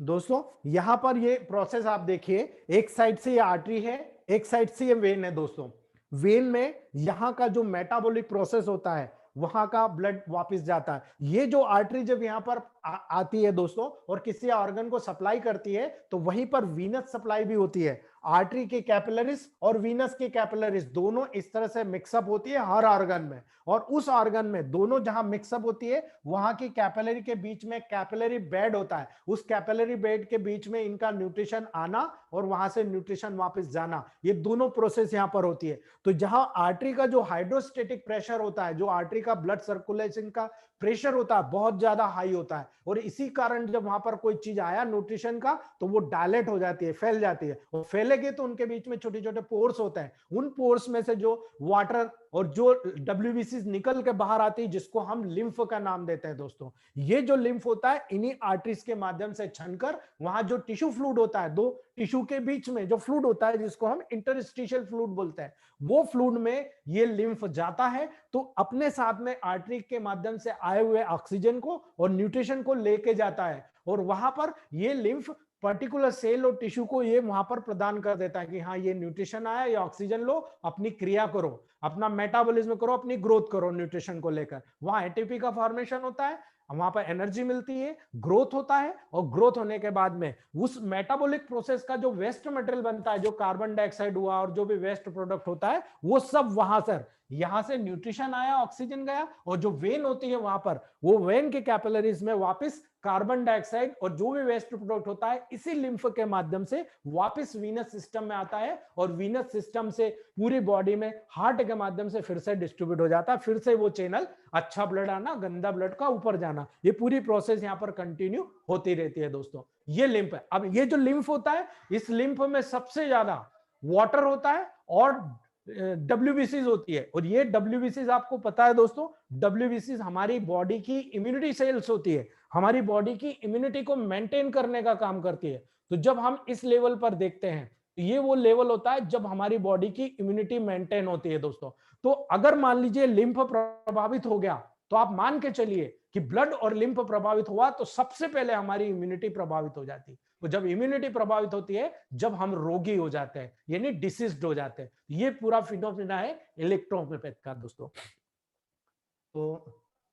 दोस्तों यहाँ पर ये प्रोसेस आप देखिए, एक साइड से ये आर्टरी है, एक साइड से ये वेन है। दोस्तों वेन में यहाँ का जो मेटाबॉलिक प्रोसेस होता है, वहां का ब्लड वापस जाता है। ये जो आर्टरी जब यहाँ पर आती है दोस्तों और किसी ऑर्गन को सप्लाई करती है, तो वहीं पर वीनस सप्लाई भी होती है। आर्टरी के कैपिलरीज और वीनस के कैपिलरीज दोनों इस तरह से मिक्सअप होती है हर ऑर्गन में, और उस ऑर्गन में दोनों जहां मिक्सअप होती है वहां की कैपिलरी के बीच में कैपिलरी बेड होता है, उस कैपिलरी बेड के बीच में इनका न्यूट्रिशन आना और वहां से न्यूट्रिशन वापस जाना, ये दोनों प्रोसेस यहां पर होती है। तो जहां आर्टरी का जो हाइड्रोस्टेटिक प्रेशर होता है, जो आर्टरी का ब्लड सर्कुलेशन का प्रेशर होता है, बहुत ज्यादा हाई होता है, और इसी कारण जब वहां पर कोई चीज आया न्यूट्रिशन का तो वो डायलेट हो जाती है, फैल जाती है, और फैलेगी तो उनके बीच में छोटे छोटे पोर्स होते हैं, उन पोर्स में से जो वाटर और जो डब्ल्यूबीसी निकल के बाहर आती है, जिसको हम लिम्फ का नाम देते हैं। दोस्तों ये जो लिम्फ होता है इन्हीं आर्टरीज के माध्यम से छनकर वहां जो टिश्यू फ्लूइड होता है, दो टिश्यू के बीच में जो फ्लूइड होता है जिसको हम इंटरस्टिशियल फ्लूइड बोलते हैं, वो फ्लूइड में ये लिम्फ जाता है, तो अपने साथ में आर्टरी के माध्यम से आए हुए ऑक्सीजन को और न्यूट्रिशन को लेके जाता है, और वहां पर ये लिम्फ पर्टिकुलर सेल और टिश्यू को ये वहां पर प्रदान कर देता है कि हाँ ये न्यूट्रिशन आया, ये ऑक्सीजन लो, अपनी क्रिया करो, अपना मेटाबॉलिज्म करो, अपनी ग्रोथ करो न्यूट्रिशन को लेकर। वहां एटीपी का फॉर्मेशन होता है, वहां पर एनर्जी मिलती है, ग्रोथ होता है, और ग्रोथ होने के बाद में उस मेटाबॉलिक प्रोसेस का जो वेस्ट मटेरियल बनता है, जो कार्बन डाइऑक्साइड हुआ और जो भी वेस्ट प्रोडक्ट होता है, वो सब वहां सर यहां से न्यूट्रिशन आया, ऑक्सीजन गया, और जो वेन होती है वहां पर, वो वेन के कैपिलरीज में वापस कार्बन डाइऑक्साइड और जो भी वेस्ट प्रोडक्ट होता है इसी लिम्फ के माध्यम से वापस वीनस सिस्टम में आता है, और वीनस सिस्टम से पूरी बॉडी में हार्ट के माध्यम से फिर से डिस्ट्रीब्यूट हो जाता है, फिर से वो चैनल, अच्छा ब्लड आना, गंदा ब्लड का ऊपर जाना, ये पूरी प्रोसेस यहाँ पर कंटिन्यू होती रहती है। दोस्तों ये लिम्फ है। अब ये जो लिम्फ होता है, इस लिम्फ में सबसे ज्यादा वाटर होता है और डब्ल्यूबीसीज होती है, और ये डब्ल्यूबीसीज आपको पता है दोस्तों, डब्ल्यूबीसीज हमारी बॉडी की इम्यूनिटी सेल्स होती है, हमारी बॉडी की इम्यूनिटी को मेंटेन करने का काम करती है। तो जब हम इस लेवल पर देखते हैं, तो ये वो लेवल होता है जब हमारी बॉडी की इम्यूनिटी मेंटेन होती है। दोस्तों तो अगर मान लीजिए लिम्फ प्रभावित हो गया, तो आप मान के चलिए कि ब्लड और लिम्फ प्रभावित हुआ तो सबसे पहले हमारी इम्यूनिटी प्रभावित हो जाती। वो जब इम्यूनिटी प्रभावित होती है, जब हम रोगी हो जाते हैं, यानी डिसीज्ड हो जाते हैं। ये पूरा फिनोमिना है इलेक्ट्रोहोम्योपैथी का दोस्तों। तो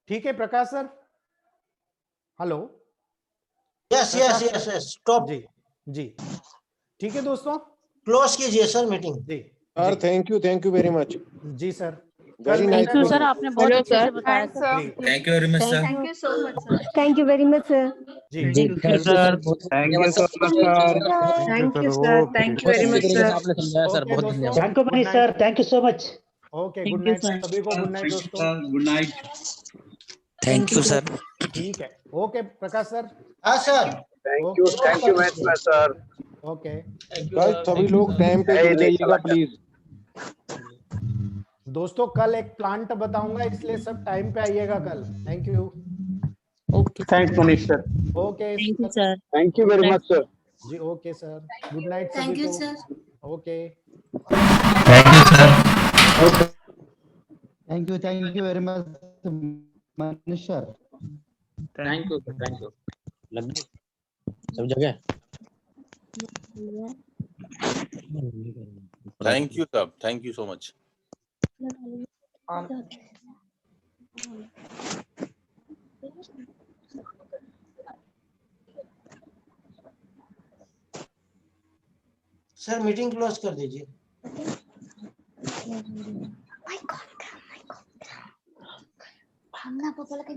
ठीक है Prakash sir, hello. Yes yes yes yes, stop जी जी, ठीक है दोस्तों, क्लोज कीजिए सर मीटिंग। जी sir thank you very much. जी sir, very nice. Thank you sir, आपने बहुत अच्छे से बताया sir. Thank you very much sir. Thank you so much sir. Thank you very much sir. जी thank you sir, thank you sir. Thank you sir, thank you very much sir. आपने समझाया सर, बहुत धन्यवाद। Thank you very sir, thank you so much. Okay, good night सभी को, गुड नाइट दोस्तों। Good night. Thank you sir. ठीक है, ओके प्रकाश सर। हाँ sir, thank you match sir. Okay सभी लोग टाइम पे जुड़ जाइएगा प्लीज। दोस्तों, कल एक प्लांट बताऊंगा, इसलिए सब टाइम पे आइएगा कल। Thank you. Okay, thanks Manish sir. Okay, thank you sir. Thank you very much sir. जी ओके सर, गुड नाइट सभी को। Thank you sir. Okay, thank you sir. Thank you very much Manish sir. Thank you, thank you. लग गई सब जगह। थैंक यू सब, thank you so much. Sir meeting close कर दीजिए। हमने पापा लगा